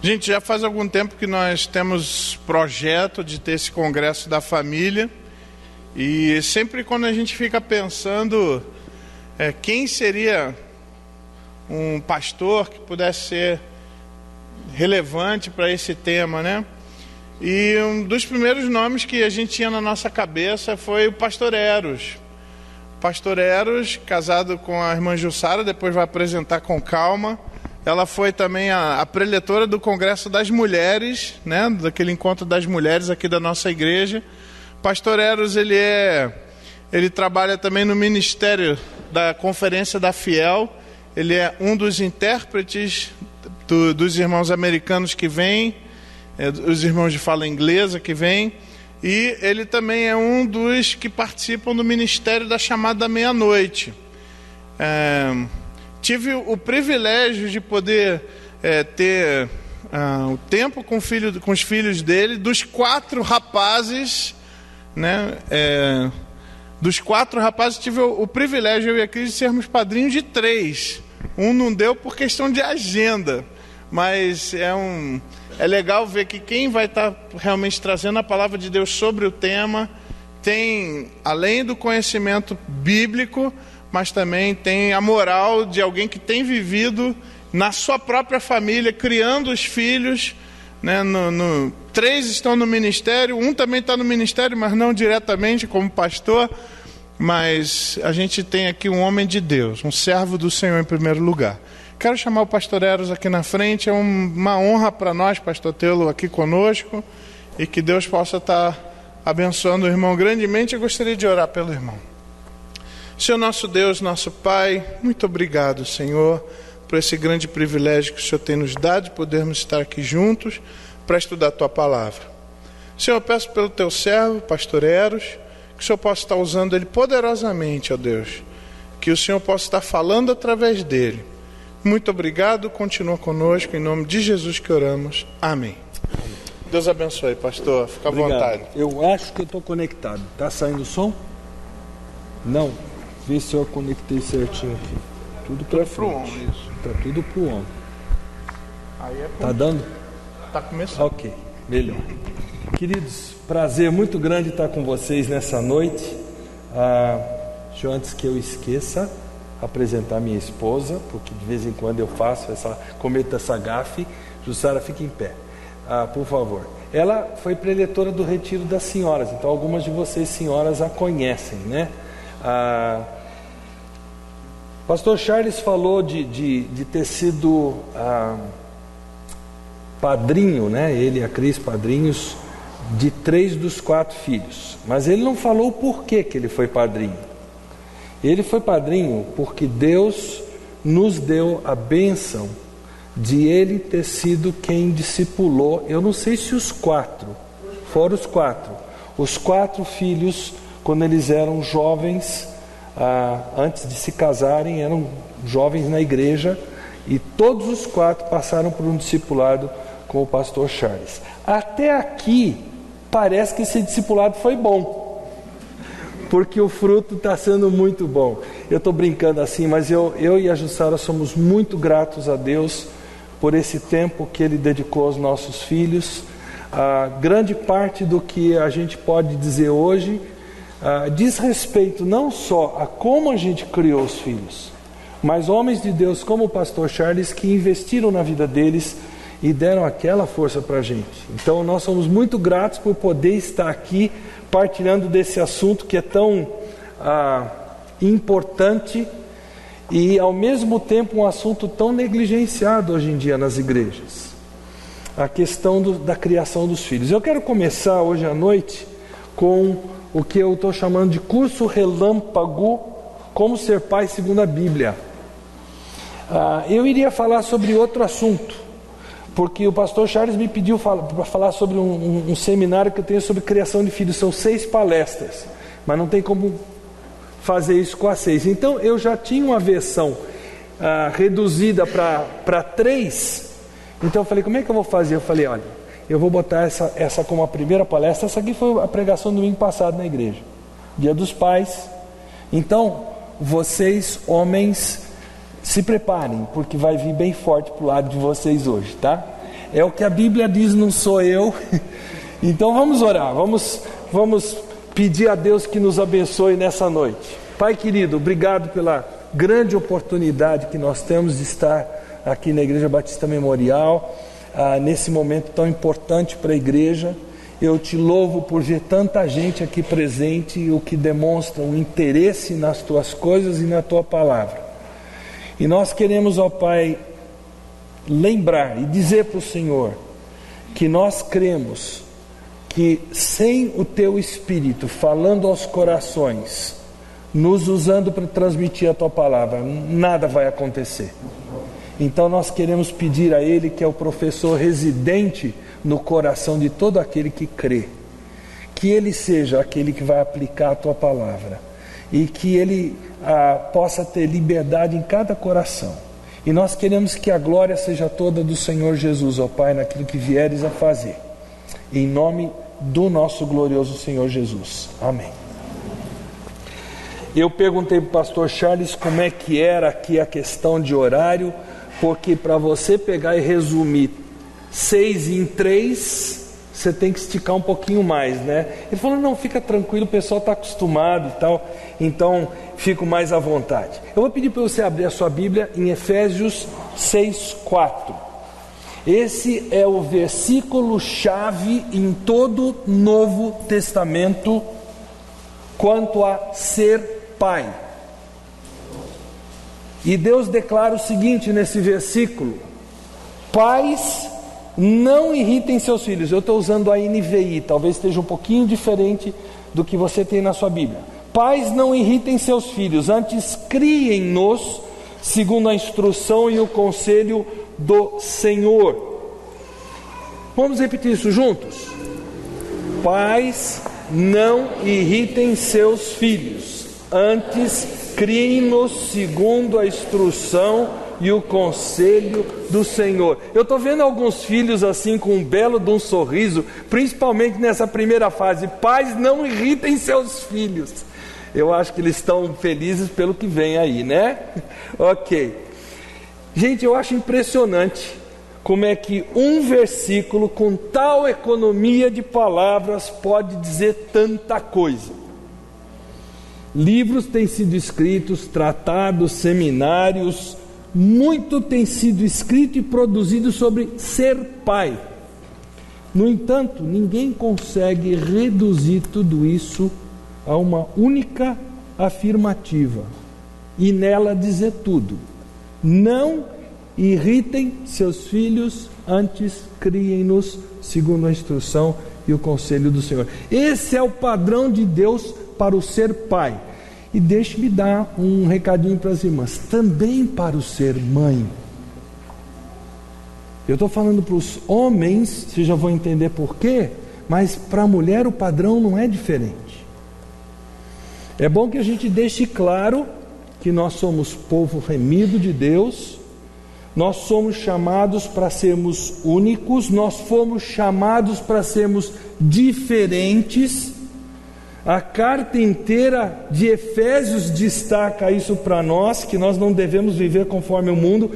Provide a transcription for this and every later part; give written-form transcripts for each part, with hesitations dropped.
Gente, já faz algum tempo que nós temos projeto de ter esse congresso da família, e sempre quando a gente fica pensando quem seria um pastor que pudesse ser relevante para esse tema, né? E um dos primeiros nomes que a gente tinha na nossa cabeça foi o pastor Eros. Pastor Eros, casado com a irmã Jussara, depois vai apresentar com calma. Ela foi também a preletora do Congresso das Mulheres, né? Daquele encontro das mulheres aqui da nossa igreja. Pastor Eros, ele trabalha também no ministério da Conferência da Fiel. Ele é um dos intérpretes dos irmãos americanos que vêm, os irmãos de fala inglesa que vêm. E ele também é um dos que participam do ministério da chamada da meia-noite. Tive o privilégio de poder ter o tempo com os filhos dele. Dos 4 rapazes, né? Dos 4 rapazes, tive o privilégio, eu e a Cris, de sermos padrinhos de 3. Um não deu por questão de agenda, mas é legal ver que quem vai estar realmente trazendo a palavra de Deus sobre o tema tem, além do conhecimento bíblico, mas também tem a moral de alguém que tem vivido na sua própria família, criando os filhos, né? 3 estão no ministério, um também está no ministério, mas não diretamente como pastor. Mas a gente tem aqui um homem de Deus, um servo do Senhor em primeiro lugar. Quero chamar o pastor Eros aqui na frente. É uma honra para nós, pastor, tê-lo aqui conosco, e que Deus possa estar abençoando o irmão grandemente. Eu gostaria de orar pelo irmão. Senhor nosso Deus, nosso Pai, muito obrigado, Senhor, por esse grande privilégio que o Senhor tem nos dado de podermos estar aqui juntos para estudar a Tua Palavra. Senhor, eu peço pelo Teu servo, pastor Eros, que o Senhor possa estar usando ele poderosamente, ó Deus, que o Senhor possa estar falando através dele. Muito obrigado, continua conosco, em nome de Jesus que oramos, amém. Deus abençoe, pastor, fica à vontade. Eu acho que eu estou conectado. Está saindo o som? Não. Vê se eu conectei certinho aqui. Tudo para frente. Está tudo para o ombro. Está dando? Está começando. Ok, melhor. Queridos, prazer muito grande estar com vocês nessa noite. Deixa eu, antes que eu esqueça, apresentar minha esposa, porque de vez em quando eu cometo essa gafe. Jussara, fique em pé, por favor. Ela foi preletora do Retiro das Senhoras, então algumas de vocês senhoras a conhecem, né? Pastor Charles falou de ter sido padrinho, né? Ele e a Cris, padrinhos de 3 dos 4 filhos. Mas ele não falou o porquê que ele foi padrinho. Ele foi padrinho porque Deus nos deu a bênção de ele ter sido quem discipulou. Eu não sei se os 4, foram os 4. Os 4 filhos, quando eles eram jovens, antes de se casarem, eram jovens na igreja, e todos os 4 passaram por um discipulado com o pastor Charles. Até aqui, parece que esse discipulado foi bom, porque o fruto está sendo muito bom. Eu estou brincando assim, mas eu e a Jussara somos muito gratos a Deus por esse tempo que Ele dedicou aos nossos filhos. Grande parte do que a gente pode dizer hoje diz respeito não só a como a gente criou os filhos, mas homens de Deus como o pastor Charles que investiram na vida deles e deram aquela força para a gente. Então nós somos muito gratos por poder estar aqui partilhando desse assunto que é tão importante e ao mesmo tempo um assunto tão negligenciado hoje em dia nas igrejas. A questão da criação dos filhos. Eu quero começar hoje à noite com o que eu estou chamando de curso relâmpago, como ser pai segundo a Bíblia. Eu iria falar sobre outro assunto, porque o pastor Charles me pediu para falar sobre um seminário que eu tenho sobre criação de filhos. São 6 palestras, mas não tem como fazer isso com as 6. Então eu já tinha uma versão reduzida para 3. Então eu falei, como é que eu vou fazer? Eu falei, olha, eu vou botar essa como a primeira palestra. Essa aqui foi a pregação do domingo passado na igreja, Dia dos Pais. Então vocês, homens, se preparem, porque vai vir bem forte para o lado de vocês hoje, tá? É o que a Bíblia diz, não sou eu. Então vamos orar, vamos pedir a Deus que nos abençoe nessa noite. Pai querido, obrigado pela grande oportunidade que nós temos de estar aqui na Igreja Batista Memorial, nesse momento tão importante para a igreja. Eu te louvo por ver tanta gente aqui presente, o que demonstra um interesse nas tuas coisas e na tua palavra. E nós queremos, ó Pai, lembrar e dizer para o Senhor que nós cremos que sem o teu Espírito falando aos corações, nos usando para transmitir a tua palavra, nada vai acontecer. Então nós queremos pedir a Ele, que é o professor residente no coração de todo aquele que crê, que Ele seja aquele que vai aplicar a tua palavra e que Ele possa ter liberdade em cada coração. E nós queremos que a glória seja toda do Senhor Jesus, ó Pai, naquilo que vieres a fazer, em nome do nosso glorioso Senhor Jesus. Amém. Eu perguntei para o pastor Charles como é que era aqui a questão de horário, porque para você pegar e resumir 6 em 3, você tem que esticar um pouquinho mais, né? Ele falou, não, fica tranquilo, o pessoal está acostumado e tal, então fico mais à vontade. Eu vou pedir para você abrir a sua Bíblia em Efésios 6:4. Esse é o versículo-chave em todo o Novo Testamento quanto a ser pai. E Deus declara o seguinte nesse versículo: pais, não irritem seus filhos. Eu estou usando a NVI, talvez esteja um pouquinho diferente do que você tem na sua Bíblia. Pais, não irritem seus filhos, antes criem-nos segundo a instrução e o conselho do Senhor. Vamos repetir isso juntos? Pais, não irritem seus filhos, antes criem-nos segundo a instrução e o conselho do Senhor. Eu estou vendo alguns filhos assim com um belo de um sorriso, principalmente nessa primeira fase. Pais, não irritem seus filhos. Eu acho que eles estão felizes pelo que vem aí, né? Ok. Gente, eu acho impressionante como é que um versículo com tal economia de palavras pode dizer tanta coisa. Livros têm sido escritos, tratados, seminários, muito tem sido escrito e produzido sobre ser pai. No entanto, ninguém consegue reduzir tudo isso a uma única afirmativa e nela dizer tudo: não irritem seus filhos, antes criem-nos segundo a instrução e o conselho do Senhor. Esse é o padrão de Deus para o ser pai. E deixe-me dar um recadinho para as irmãs, também para o ser mãe. Eu estou falando para os homens, vocês já vão entender por quê, mas para a mulher o padrão não é diferente. É bom que a gente deixe claro que nós somos povo remido de Deus, nós somos chamados para sermos únicos, nós fomos chamados para sermos diferentes. A carta inteira de Efésios destaca isso para nós, que nós não devemos viver conforme o mundo.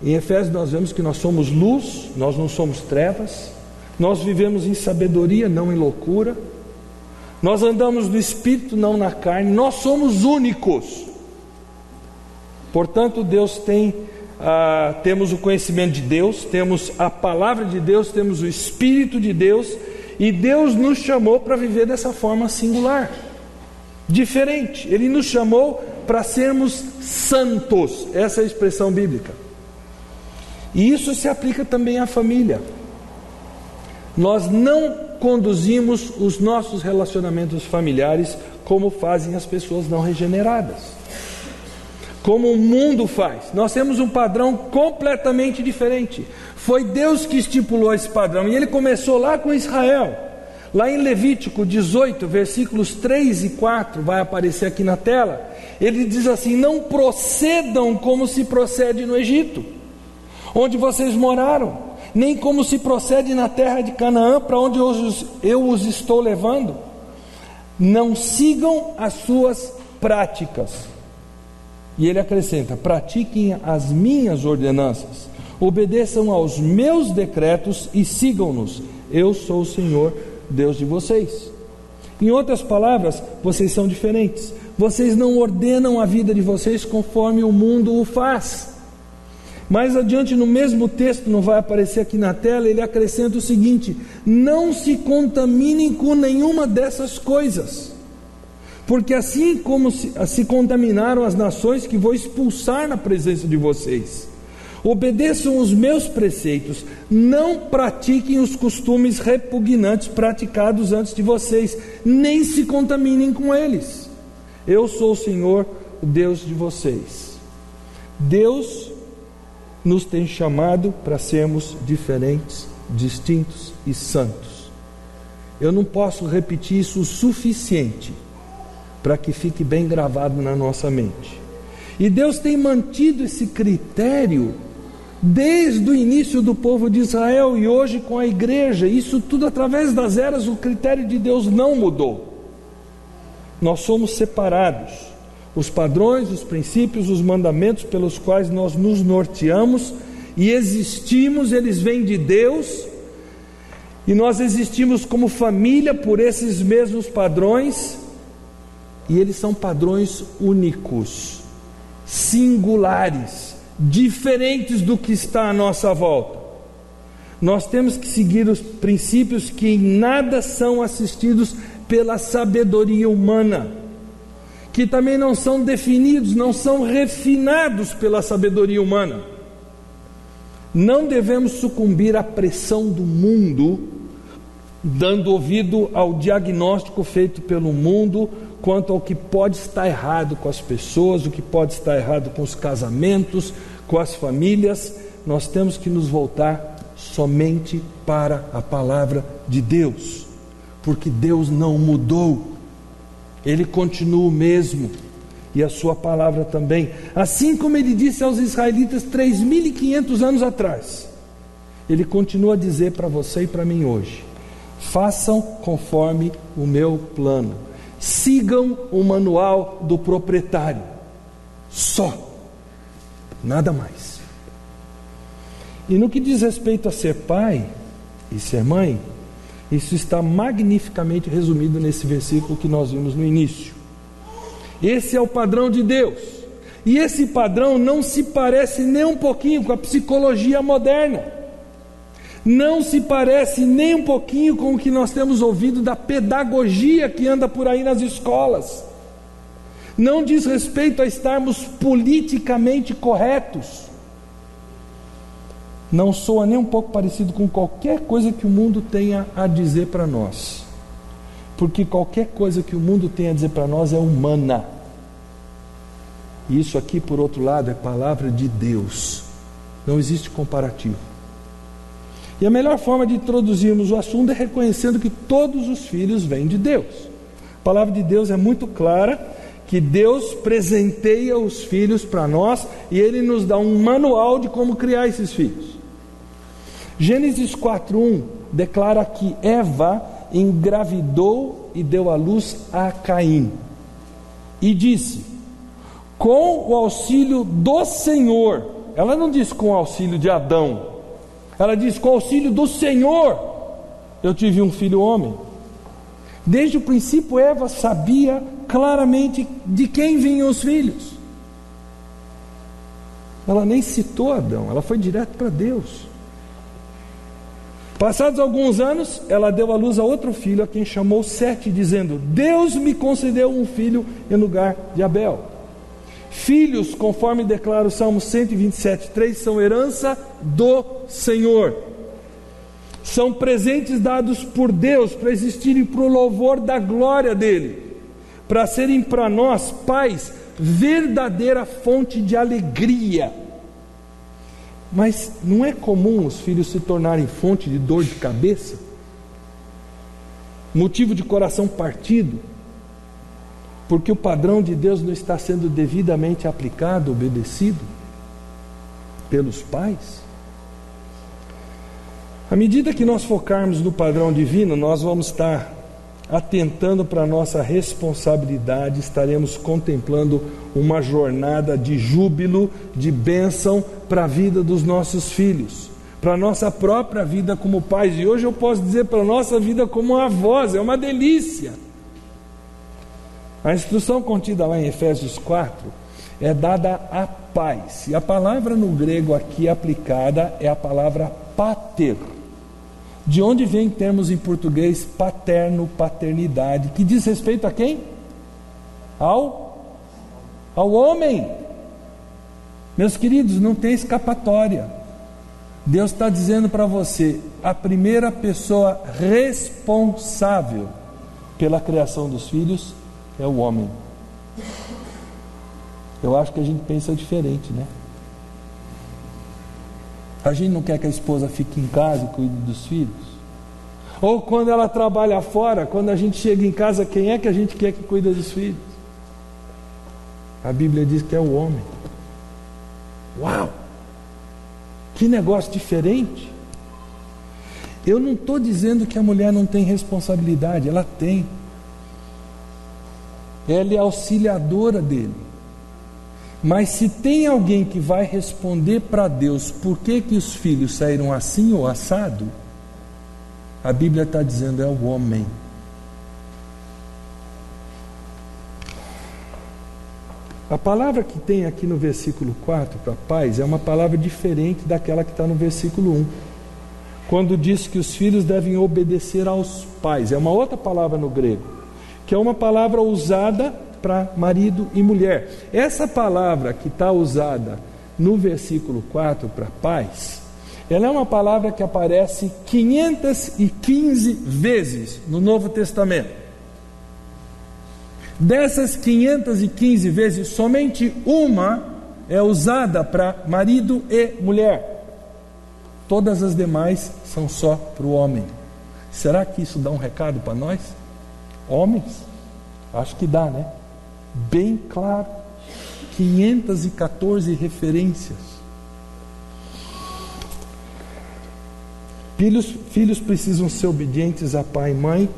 Em Efésios nós vemos que nós somos luz, nós não somos trevas, nós vivemos em sabedoria, não em loucura, nós andamos no Espírito, não na carne, nós somos únicos. Portanto, Deus temos o conhecimento de Deus, temos a palavra de Deus, temos o Espírito de Deus, e Deus nos chamou para viver dessa forma singular, diferente. Ele nos chamou para sermos santos, essa é a expressão bíblica. E isso se aplica também à família. Nós não conduzimos os nossos relacionamentos familiares como fazem as pessoas não regeneradas, como o mundo faz. Nós temos um padrão completamente diferente. Foi Deus que estipulou esse padrão, e Ele começou lá com Israel. Lá em Levítico 18, versículos 3 e 4, vai aparecer aqui na tela. Ele diz assim: não procedam como se procede no Egito, onde vocês moraram, nem como se procede na terra de Canaã, para onde eu os estou levando. Não sigam as suas práticas. E ele acrescenta: pratiquem as minhas ordenanças. Obedeçam aos meus decretos e sigam-nos. Eu sou o Senhor, Deus de vocês. Em outras palavras, vocês são diferentes. Vocês não ordenam a vida de vocês conforme o mundo o faz. Mais adiante, no mesmo texto, não vai aparecer aqui na tela, ele acrescenta o seguinte: não se contaminem com nenhuma dessas coisas, porque assim como se contaminaram as nações que vou expulsar na presença de vocês. Obedeçam os meus preceitos, não pratiquem os costumes repugnantes praticados antes de vocês, nem se contaminem com eles. Eu sou o Senhor, o Deus de vocês. Deus nos tem chamado para sermos diferentes, distintos e santos. Eu não posso repetir isso o suficiente para que fique bem gravado na nossa mente. E Deus tem mantido esse critério desde o início do povo de Israel e hoje com a igreja. Isso tudo através das eras, o critério de Deus não mudou. Nós somos separados. Os padrões, os princípios, os mandamentos pelos quais nós nos norteamos e existimos, eles vêm de Deus, e nós existimos como família por esses mesmos padrões, e eles são padrões únicos, singulares, diferentes do que está à nossa volta. Nós temos que seguir os princípios que em nada são assistidos pela sabedoria humana, que também não são definidos, não são refinados pela sabedoria humana. Não devemos sucumbir à pressão do mundo, dando ouvido ao diagnóstico feito pelo mundo quanto ao que pode estar errado com as pessoas, o que pode estar errado com os casamentos, com as famílias. Nós temos que nos voltar somente para a palavra de Deus, porque Deus não mudou, Ele continua o mesmo, e a sua palavra também, assim como Ele disse aos israelitas 3.500 anos atrás, Ele continua a dizer para você e para mim hoje: façam conforme o meu plano, sigam o manual do proprietário, só, nada mais. E no que diz respeito a ser pai e ser mãe, isso está magnificamente resumido nesse versículo que nós vimos no início. Esse é o padrão de Deus, e esse padrão não se parece nem um pouquinho com a psicologia moderna, não se parece nem um pouquinho com o que nós temos ouvido da pedagogia que anda por aí nas escolas, não diz respeito a estarmos politicamente corretos, não soa nem um pouco parecido com qualquer coisa que o mundo tenha a dizer para nós, porque qualquer coisa que o mundo tenha a dizer para nós é humana, e isso aqui, por outro lado, é palavra de Deus, não existe comparativo. E a melhor forma de introduzirmos o assunto é reconhecendo que todos os filhos vêm de Deus. A palavra de Deus é muito clara, que Deus presenteia os filhos para nós, e Ele nos dá um manual de como criar esses filhos. Gênesis 4:1 declara que Eva engravidou e deu à luz a Caim, e disse: com o auxílio do Senhor. Ela não diz com o auxílio de Adão, ela diz com o auxílio do Senhor eu tive um filho homem. Desde o princípio Eva sabia claramente de quem vinham os filhos. Ela nem citou Adão, ela foi direto para Deus. Passados alguns anos, ela deu à luz a outro filho, a quem chamou Sete, dizendo: Deus me concedeu um filho em lugar de Abel. Filhos, conforme declara o Salmo 127:3, são herança do Senhor, são presentes dados por Deus para existirem para o louvor da glória dele, para serem para nós, pais, verdadeira fonte de alegria. Mas não é comum os filhos se tornarem fonte de dor de cabeça, motivo de coração partido, porque o padrão de Deus não está sendo devidamente aplicado, obedecido pelos pais? À medida que nós focarmos no padrão divino, nós vamos estar atentando para a nossa responsabilidade, estaremos contemplando uma jornada de júbilo, de bênção para a vida dos nossos filhos, para a nossa própria vida como pais. E hoje eu posso dizer para a nossa vida como avós, é uma delícia. A instrução contida lá em Efésios 4 é dada à paz. E a palavra no grego aqui aplicada é a palavra pater, de onde vem termos em português paterno, paternidade, que diz respeito a quem? Ao homem. Meus queridos, não tem escapatória. Deus está dizendo para você, a primeira pessoa responsável pela criação dos filhos é o homem. Eu acho que a gente pensa diferente, né? A gente não quer que a esposa fique em casa e cuide dos filhos. Ou quando ela trabalha fora, quando a gente chega em casa, quem é que a gente quer que cuide dos filhos? A Bíblia diz que é o homem. Uau! Que negócio diferente! Eu não estou dizendo que a mulher não tem responsabilidade, ela tem. Ela é auxiliadora dele. Mas se tem alguém que vai responder para Deus por que os filhos saíram assim ou assado, a Bíblia está dizendo é o homem. A palavra que tem aqui no versículo 4 para paz é uma palavra diferente daquela que está no versículo 1, quando diz que os filhos devem obedecer aos pais. É uma outra palavra no grego, que é uma palavra usada para marido e mulher. Essa palavra que está usada no versículo 4 para paz, ela é uma palavra que aparece 515 vezes no Novo Testamento. Dessas 515 vezes, somente uma é usada para marido e mulher. Todas as demais são só para o homem. Será que isso dá um recado para nós, homens? Acho que dá, né? Bem claro. 514 referências. Filhos precisam ser obedientes a pai e mãe,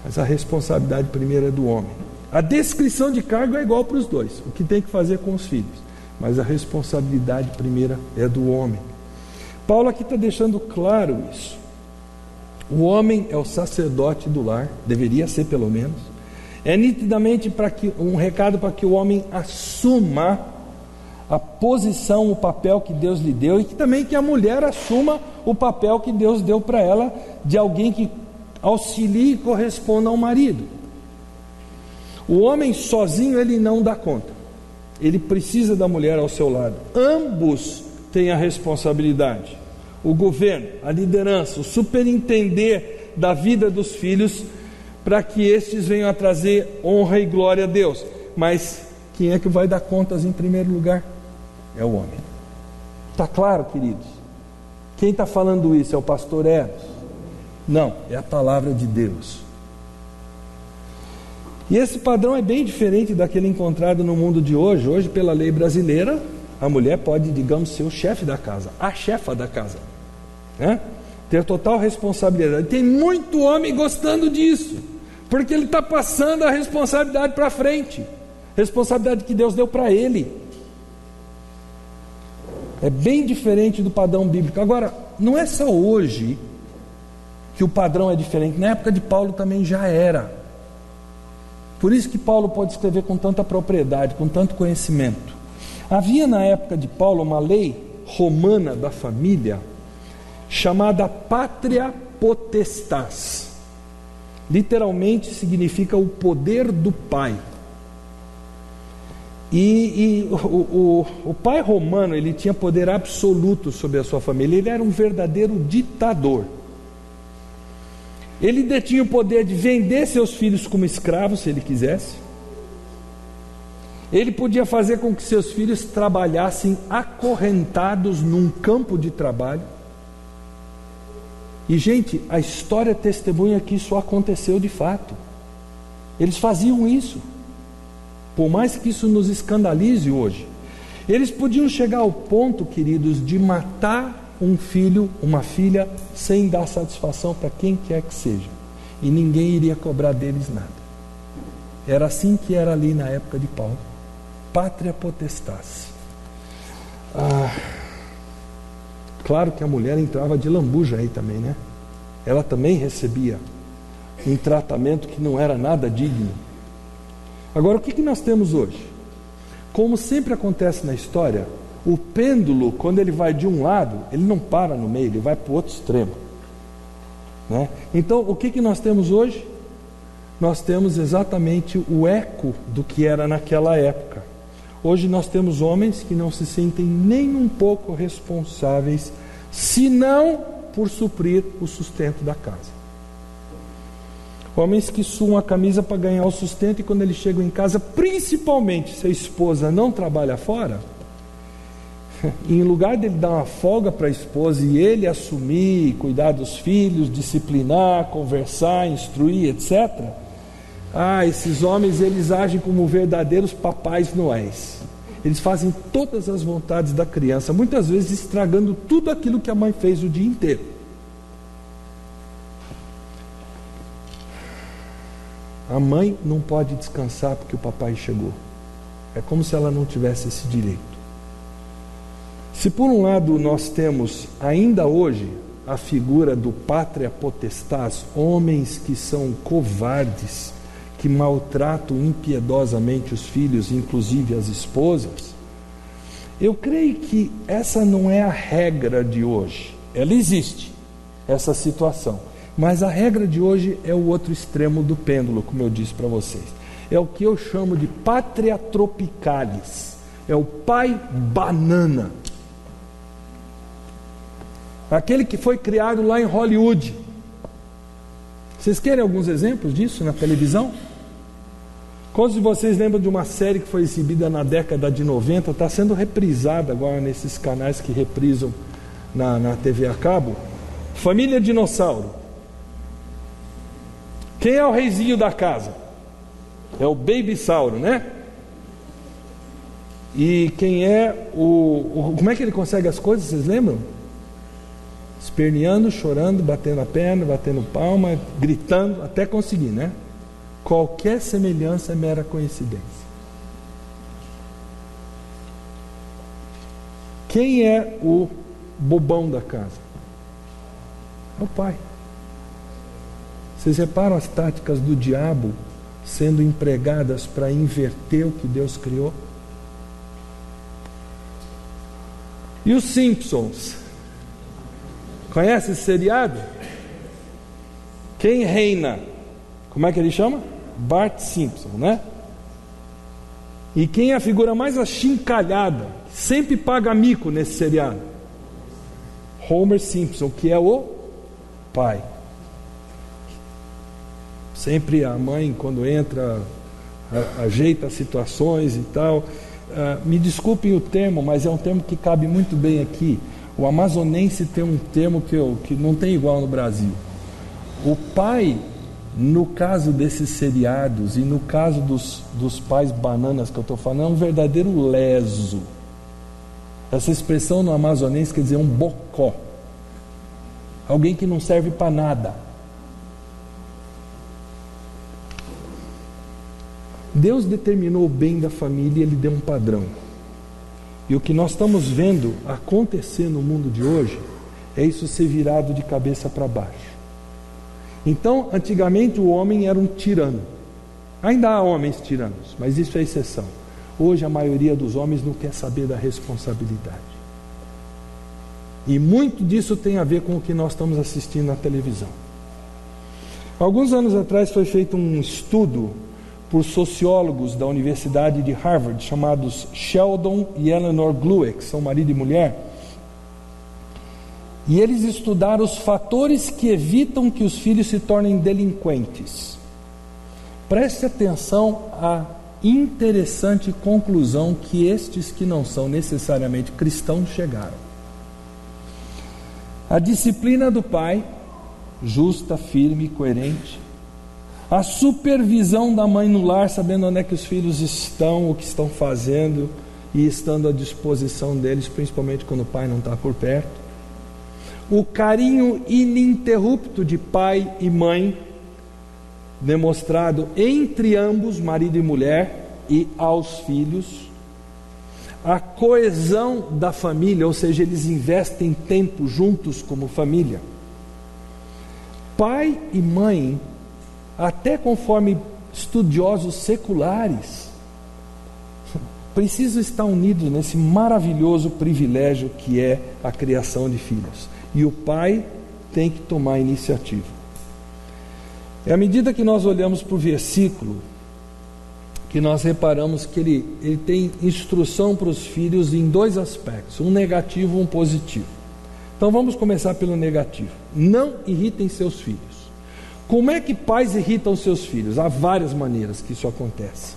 mas a responsabilidade primeira é do homem. A descrição de cargo é igual para os dois, o que tem que fazer com os filhos, mas a responsabilidade primeira é do homem. Paulo aqui está deixando claro isso. O homem é o sacerdote do lar, deveria ser pelo menos. É nitidamente um recado para que o homem assuma a posição, o papel que Deus lhe deu, e que também que a mulher assuma o papel que Deus deu para ela, de alguém que auxilie e corresponda ao marido. O homem sozinho ele não dá conta, ele precisa da mulher ao seu lado. Ambos têm a responsabilidade. O governo, a liderança, o superintender da vida dos filhos, para que estes venham a trazer honra e glória a Deus. Mas quem é que vai dar contas em primeiro lugar? É o homem. Está claro, queridos? Quem está falando isso é o pastor Eros? Não, é a palavra de Deus. E esse padrão é bem diferente daquele encontrado no mundo de hoje. Hoje, pela lei brasileira, a mulher pode, digamos, ser o chefe da casa, a chefa da casa, né? Ter total responsabilidade. Tem muito homem gostando disso, porque ele está passando a responsabilidade para frente, responsabilidade que Deus deu para ele. É bem diferente do padrão bíblico. Agora, não é só hoje que o padrão é diferente, na época de Paulo também já era. Por isso que Paulo pode escrever com tanta propriedade, com tanto conhecimento. Havia na época de Paulo uma lei romana da família chamada pátria potestas. Literalmente significa o poder do pai. E o pai romano, ele tinha poder absoluto sobre a sua família. Ele era um verdadeiro ditador. Ele detinha o poder de vender seus filhos como escravos, se ele quisesse. Ele podia fazer com que seus filhos trabalhassem acorrentados num campo de trabalho. E, gente, a história testemunha que isso aconteceu de fato. Eles faziam isso. Por mais que isso nos escandalize hoje, eles podiam chegar ao ponto, queridos, de matar um filho, uma filha, sem dar satisfação para quem quer que seja. e ninguém iria cobrar deles nada. Era assim que era ali na época de Paulo. Pátria potestas. Claro que a mulher entrava de lambuja aí também, né? Ela também recebia um tratamento que não era nada digno. Agora, o que nós temos hoje? Como sempre acontece na história, o pêndulo, quando ele vai de um lado, ele não para no meio, ele vai para o outro extremo, né? Então, o que nós temos hoje? Nós temos exatamente o eco do que era naquela época. Hoje nós temos homens que não se sentem nem um pouco responsáveis, senão por suprir o sustento da casa. Homens que suam a camisa para ganhar o sustento, e quando eles chegam em casa, principalmente se a esposa não trabalha fora, em lugar dele dar uma folga para a esposa e ele assumir, cuidar dos filhos, disciplinar, conversar, instruir, etc., esses homens, eles agem como verdadeiros papais noéis. Eles fazem todas as vontades da criança, muitas vezes estragando tudo aquilo que a mãe fez o dia inteiro. A mãe não pode descansar porque o papai chegou. É como se ela não tivesse esse direito. Se por um lado nós temos ainda hoje a figura do pátria potestas, homens que são covardes, que maltratam impiedosamente os filhos, inclusive as esposas, eu creio que essa não é a regra de hoje. Ela existe, essa situação, mas a regra de hoje é o outro extremo do pêndulo, como eu disse para vocês. É o que eu chamo de pátria tropicalis, é o pai banana, aquele que foi criado lá em Hollywood. Vocês querem alguns exemplos disso na televisão? Quantos de vocês lembram de uma série que foi exibida na década de 90, está sendo reprisada agora nesses canais que reprisam na TV a cabo? Família Dinossauro. Quem é o reizinho da casa? É o Babysauro, né? E quem é como é que ele consegue as coisas, vocês lembram? Esperneando, chorando, batendo a perna, batendo palma, gritando, até conseguir, né? Qualquer semelhança é mera coincidência. Quem é o bobão da casa? É o pai. Vocês reparam as táticas do diabo sendo empregadas para inverter o que Deus criou? E os Simpsons? Conhece esse seriado? Quem reina? Como é que ele chama? Bart Simpson, né? E quem é a figura mais achincalhada, sempre paga mico nesse seriado? Homer Simpson, que é o pai. Sempre a mãe, quando entra, ajeita as situações e tal. Me desculpem o termo, mas é um termo que cabe muito bem aqui. O amazonense tem um termo que não tem igual no Brasil. O pai, no caso desses seriados e no caso dos pais bananas que eu estou falando, é um verdadeiro leso. Essa expressão no amazonense quer dizer um bocó, alguém que não serve para nada. Deus determinou o bem da família e Ele deu um padrão. E o que nós estamos vendo acontecer no mundo de hoje é isso ser virado de cabeça para baixo. Então, antigamente o homem era um tirano. Ainda há homens tiranos, mas isso é exceção. Hoje a maioria dos homens não quer saber da responsabilidade. E muito disso tem a ver com o que nós estamos assistindo na televisão. Alguns anos atrás foi feito um estudo por sociólogos da Universidade de Harvard, chamados Sheldon e Eleanor Glueck, são marido e mulher. E eles estudaram os fatores que evitam que os filhos se tornem delinquentes. Preste atenção à interessante conclusão que estes que não são necessariamente cristãos chegaram. A disciplina do pai, justa, firme, coerente. A supervisão da mãe no lar, sabendo onde é que os filhos estão, o que estão fazendo e estando à disposição deles, principalmente quando o pai não está por perto. O carinho ininterrupto de pai e mãe, demonstrado entre ambos, marido e mulher, e aos filhos. A coesão da família, ou seja, eles investem tempo juntos como família. Pai e mãe, até conforme estudiosos seculares, precisam estar unidos nesse maravilhoso privilégio que é a criação de filhos. E o pai tem que tomar a iniciativa. E à medida que nós olhamos para o versículo, que nós reparamos que ele tem instrução para os filhos em dois aspectos, um negativo e um positivo. Então vamos começar pelo negativo. Não irritem seus filhos. Como é que pais irritam seus filhos? Há várias maneiras que isso acontece.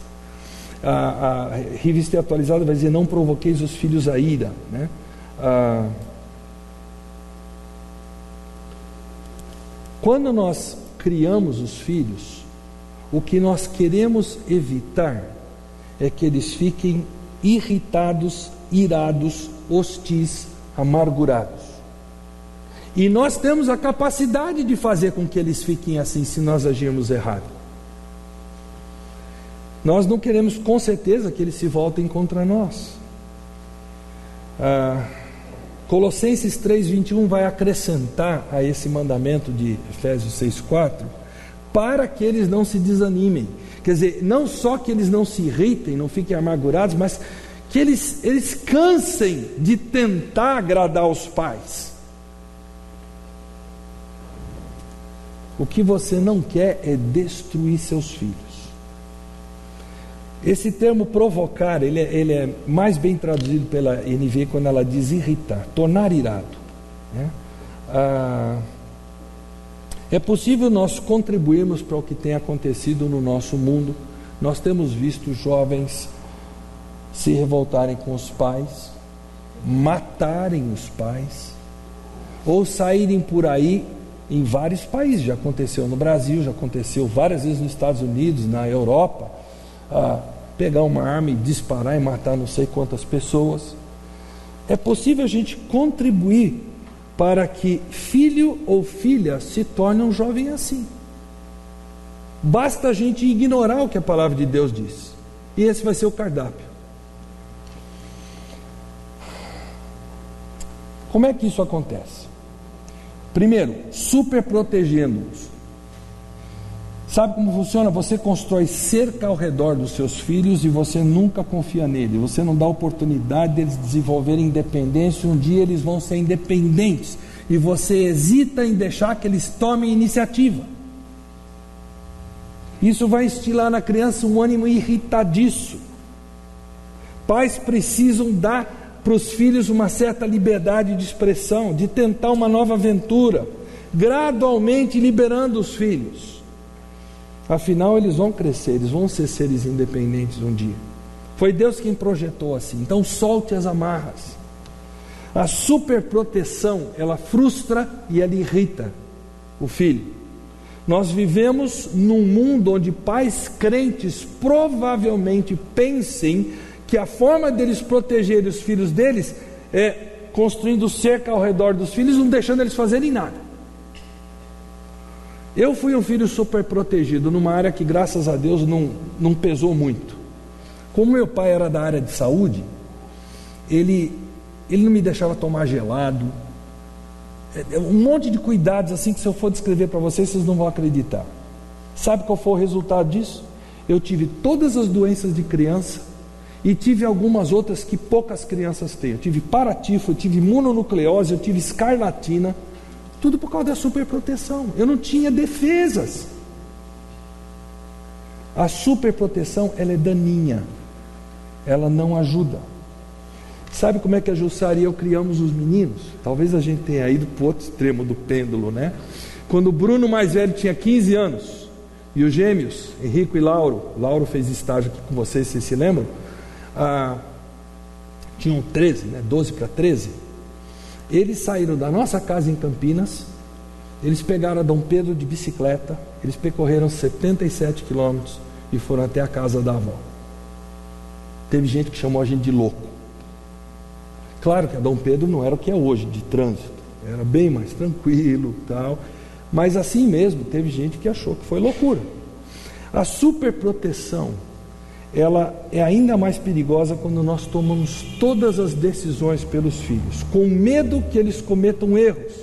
A revista atualizada vai dizer: não provoqueis os filhos a ira, né? Quando nós criamos os filhos, o que nós queremos evitar é que eles fiquem irritados, irados, hostis, amargurados. E nós temos a capacidade de fazer com que eles fiquem assim, se nós agirmos errado. Nós não queremos, com certeza, que eles se voltem contra nós. Colossenses 3:21 vai acrescentar a esse mandamento de Efésios 6:4, para que eles não se desanimem. Quer dizer, não só que eles não se irritem, não fiquem amargurados, mas que eles cansem de tentar agradar os pais. O que você não quer é destruir seus filhos. Esse termo provocar, ele é mais bem traduzido pela NVI quando ela diz irritar, tornar irado, né? É possível nós contribuirmos para o que tem acontecido no nosso mundo. Nós temos visto jovens se revoltarem com os pais, matarem os pais, ou saírem por aí em vários países. Já aconteceu no Brasil, já aconteceu várias vezes nos Estados Unidos, na Europa, pegar uma arma e disparar e matar não sei quantas pessoas. É possível a gente contribuir para que filho ou filha se torne um jovem assim. Basta a gente ignorar o que a palavra de Deus diz, e esse vai ser o cardápio. Como é que isso acontece? Primeiro, super protegendo-os. Sabe como funciona? Você constrói cerca ao redor dos seus filhos e você nunca confia nele. Você não dá oportunidade deles desenvolverem independência. Um dia eles vão ser independentes e você hesita em deixar que eles tomem iniciativa. Isso vai instilar na criança um ânimo irritadiço. Pais precisam dar para os filhos uma certa liberdade de expressão, de tentar uma nova aventura, gradualmente liberando os filhos. Afinal, eles vão crescer, eles vão ser seres independentes um dia. Foi Deus quem projetou assim. Então solte as amarras. A superproteção, ela frustra e ela irrita o filho. Nós vivemos num mundo onde pais crentes provavelmente pensem que a forma deles protegerem os filhos deles é construindo cerca ao redor dos filhos, não deixando eles fazerem nada. Eu fui um filho super protegido numa área que, graças a Deus, não pesou muito. Como meu pai era da área de saúde, ele não me deixava tomar gelado, um monte de cuidados assim que, se eu for descrever para vocês não vão acreditar. Sabe qual foi o resultado disso? Eu tive todas as doenças de criança e tive algumas outras que poucas crianças têm. Eu tive paratifo, eu tive mononucleose, eu tive escarlatina. Tudo por causa da superproteção. Eu não tinha defesas. A superproteção, ela é daninha. Ela não ajuda. Sabe como é que a Jussara e eu criamos os meninos? Talvez a gente tenha ido para o outro extremo do pêndulo, né? Quando o Bruno mais velho tinha 15 anos, e os gêmeos, Henrico e Lauro fez estágio aqui com vocês se lembram? Tinham 13, né? 12 para 13. Eles saíram da nossa casa em Campinas, eles pegaram a Dom Pedro de bicicleta, eles percorreram 77 quilômetros e foram até a casa da avó. Teve gente que chamou a gente de louco. Claro que a Dom Pedro não era o que é hoje, de trânsito, era bem mais tranquilo, tal, mas assim mesmo teve gente que achou que foi loucura. A superproteção, ela é ainda mais perigosa quando nós tomamos todas as decisões pelos filhos, com medo que eles cometam erros,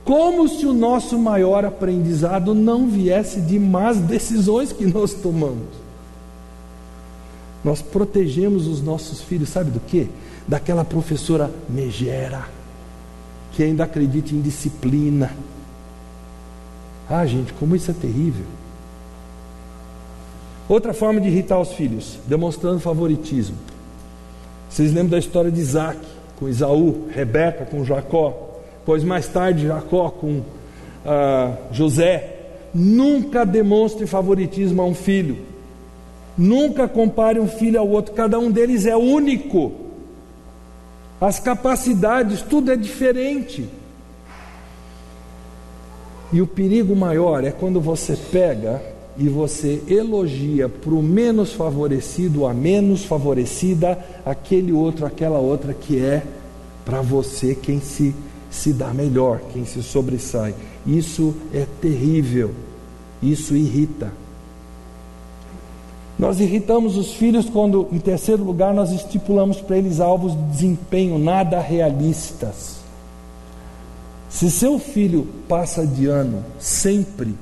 como se o nosso maior aprendizado não viesse de más decisões que nós tomamos. Nós protegemos os nossos filhos, sabe do quê? Daquela professora megera, que ainda acredita em disciplina. Ah, gente, como isso é terrível. Outra forma de irritar os filhos, demonstrando favoritismo. Vocês lembram da história de Isaac com Esaú, Rebeca com Jacó, pois mais tarde Jacó com José. Nunca demonstre favoritismo a um filho. Nunca compare um filho ao outro. Cada um deles é único. As capacidades, tudo é diferente. E o perigo maior é quando você pega e você elogia para o menos favorecido, a menos favorecida, aquele outro, aquela outra que é para você quem se dá melhor, quem se sobressai. Isso é terrível, isso irrita. Nós irritamos os filhos quando, em terceiro lugar, nós estipulamos para eles alvos de desempenho nada realistas. Se seu filho passa de ano sempre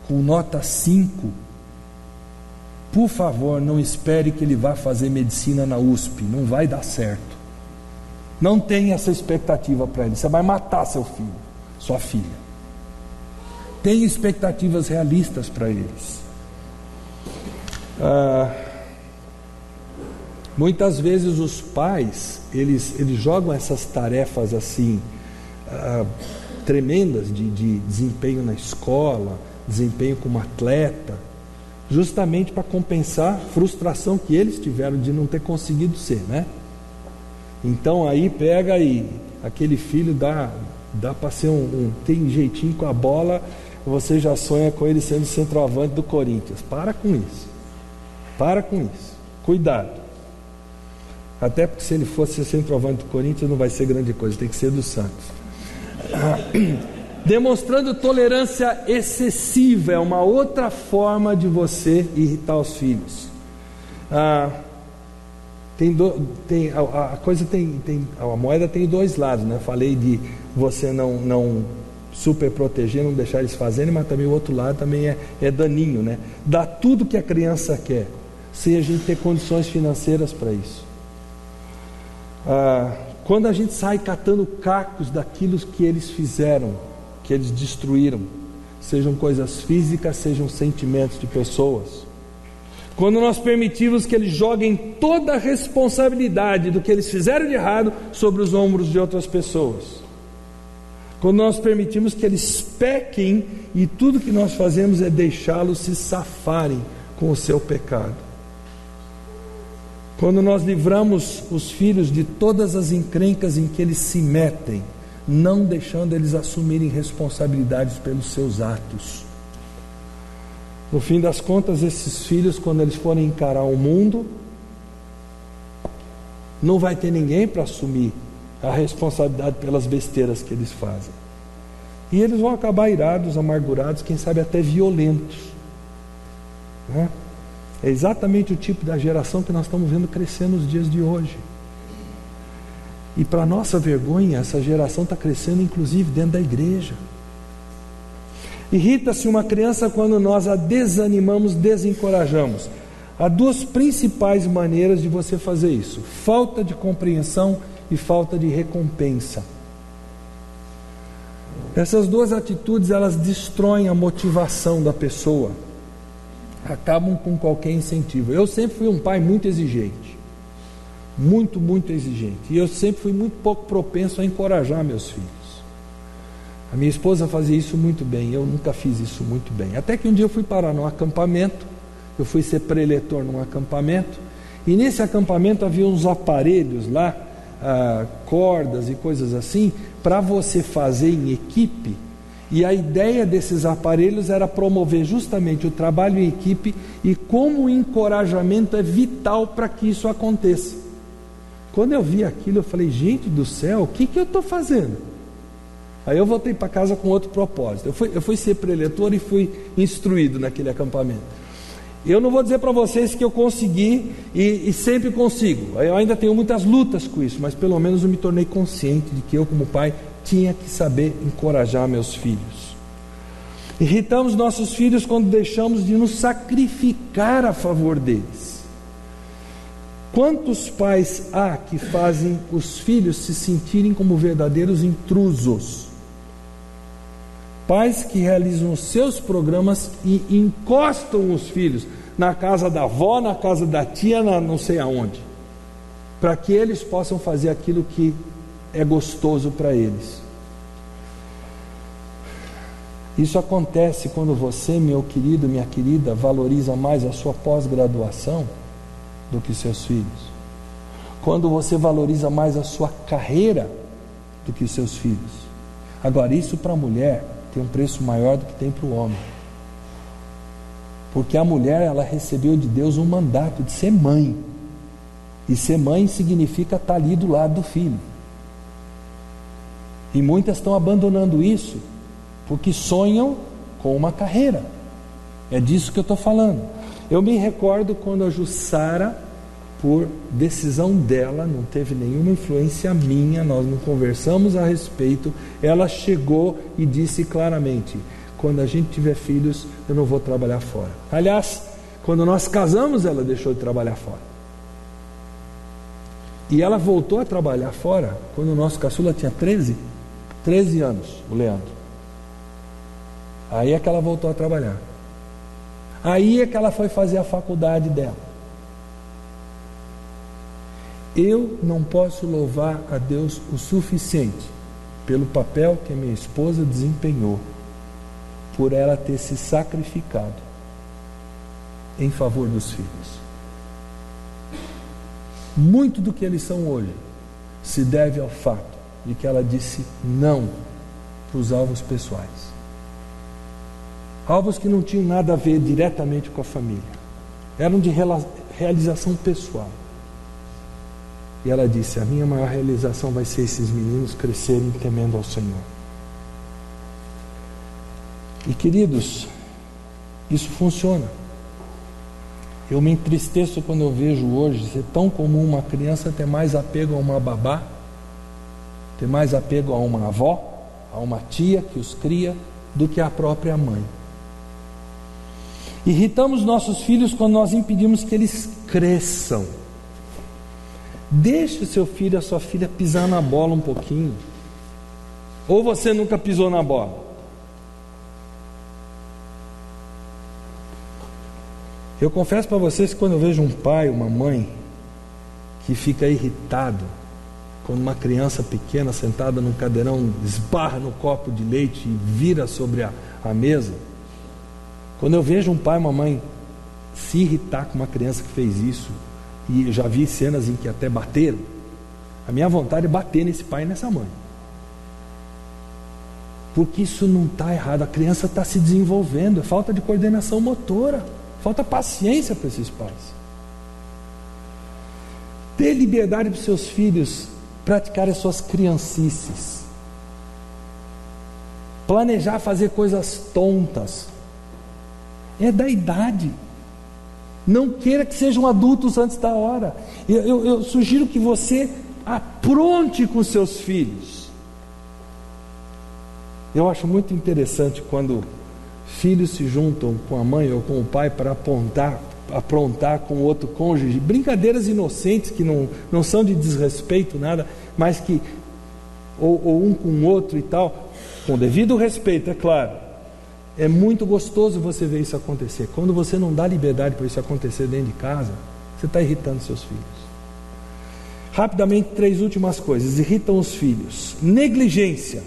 com nota 5, por favor, não espere que ele vá fazer medicina na USP, não vai dar certo. Não tenha essa expectativa para ele, você vai matar seu filho, sua filha. Tenha expectativas realistas para eles. Muitas vezes os pais, eles jogam essas tarefas assim, tremendas de desempenho na escola, desempenho como atleta, justamente para compensar a frustração que eles tiveram de não ter conseguido ser, né? Então aí pega aí, aquele filho dá para ser tem jeitinho com a bola, você já sonha com ele sendo centroavante do Corinthians. Para com isso, cuidado. Até porque se ele fosse ser centroavante do Corinthians não vai ser grande coisa, tem que ser do Santos. Demonstrando tolerância excessiva é uma outra forma de você irritar os filhos. A moeda tem dois lados, né? Falei de você não super proteger, não deixar eles fazerem, mas também o outro lado também é daninho, né? Dá tudo que a criança quer, sem a gente ter condições financeiras para isso. Quando a gente sai catando cacos daquilo que eles fizeram, que eles destruíram, sejam coisas físicas, sejam sentimentos de pessoas. Quando nós permitimos que eles joguem toda a responsabilidade do que eles fizeram de errado sobre os ombros de outras pessoas. Quando nós permitimos que eles pequem e tudo que nós fazemos é deixá-los se safarem com o seu pecado. Quando nós livramos os filhos de todas as encrencas em que eles se metem, não deixando eles assumirem responsabilidades pelos seus atos. No fim das contas, esses filhos, quando eles forem encarar o mundo, não vai ter ninguém para assumir a responsabilidade pelas besteiras que eles fazem. E eles vão acabar irados, amargurados, quem sabe até violentos, né? É exatamente o tipo da geração que nós estamos vendo crescer nos dias de hoje. E para nossa vergonha, essa geração está crescendo inclusive dentro da igreja. Irrita-se uma criança quando nós a desanimamos, desencorajamos. Há duas principais maneiras de você fazer isso: falta de compreensão e falta de recompensa. Essas duas atitudes, elas destroem a motivação da pessoa, acabam com qualquer incentivo. Eu sempre fui um pai muito exigente, muito exigente, e eu sempre fui muito pouco propenso a encorajar meus filhos. A minha esposa fazia isso muito bem, eu nunca fiz isso muito bem, até que um dia eu fui parar num acampamento, eu fui ser preletor num acampamento, e nesse acampamento havia uns aparelhos lá, cordas e coisas assim, para você fazer em equipe. E a ideia desses aparelhos era promover justamente o trabalho em equipe, e como o encorajamento é vital para que isso aconteça. Quando eu vi aquilo, eu falei: gente do céu, o que eu estou fazendo? Aí eu voltei para casa com outro propósito. Eu fui ser preletor e fui instruído naquele acampamento. Eu não vou dizer para vocês que eu consegui e sempre consigo. Eu ainda tenho muitas lutas com isso, mas pelo menos eu me tornei consciente de que eu, como pai, tinha que saber encorajar meus filhos. Irritamos nossos filhos quando deixamos de nos sacrificar a favor deles. Quantos pais há que fazem os filhos se sentirem como verdadeiros intrusos? Pais que realizam os seus programas e encostam os filhos na casa da avó, na casa da tia, não sei aonde, para que eles possam fazer aquilo que é gostoso para eles. Isso acontece quando você, meu querido, minha querida, valoriza mais a sua pós-graduação do que seus filhos. Quando você valoriza mais a sua carreira do que seus filhos. Agora, isso para a mulher tem um preço maior do que tem para o homem. Porque a mulher, ela recebeu de Deus um mandato de ser mãe. E ser mãe significa estar ali do lado do filho. E muitas estão abandonando isso porque sonham com uma carreira. É disso que eu estou falando. Eu me recordo quando a Jussara, por decisão dela, não teve nenhuma influência minha, nós não conversamos a respeito, ela chegou e disse claramente: quando a gente tiver filhos, eu não vou trabalhar fora. Aliás, quando nós casamos, ela deixou de trabalhar fora. E ela voltou a trabalhar fora quando o nosso caçula tinha 13 anos, o Leandro. Aí é que ela voltou a trabalhar. Aí é que ela foi fazer a faculdade dela. Eu não posso louvar a Deus o suficiente pelo papel que a minha esposa desempenhou, por ela ter se sacrificado em favor dos filhos. Muito do que eles são hoje se deve ao fato de que ela disse não para os alvos pessoais. Alvos que não tinham nada a ver diretamente com a família, eram de realização pessoal. E ela disse: a minha maior realização vai ser esses meninos crescerem temendo ao Senhor. E queridos, isso funciona. Eu me entristeço quando eu vejo hoje ser tão comum uma criança ter mais apego a uma babá, ter mais apego a uma avó, a uma tia que os cria, do que a própria mãe. Irritamos nossos filhos quando nós impedimos que eles cresçam. Deixe o seu filho, a sua filha pisar na bola um pouquinho. Ou você nunca pisou na bola? Eu confesso para vocês que quando eu vejo um pai, uma mãe que fica irritado quando uma criança pequena sentada num cadeirão esbarra no copo de leite e vira sobre a mesa, quando eu vejo um pai e uma mãe se irritar com uma criança que fez isso, e eu já vi cenas em que até bateram, a minha vontade é bater nesse pai e nessa mãe, porque isso não está errado. A criança está se desenvolvendo, é falta de coordenação motora, falta paciência para esses pais. Dê liberdade para os seus filhos praticarem as suas criancices, planejar fazer coisas tontas, é da idade. Não queira que sejam adultos antes da hora. Eu sugiro que você apronte com seus filhos. Eu acho muito interessante quando filhos se juntam com a mãe ou com o pai para aprontar com o outro cônjuge, brincadeiras inocentes que não são de desrespeito, nada, mas que ou um com o outro e tal, com devido respeito, é claro. É muito gostoso você ver isso acontecer. Quando você não dá liberdade para isso acontecer dentro de casa, você está irritando seus filhos. Rapidamente, 3 últimas coisas irritam os filhos. Negligência.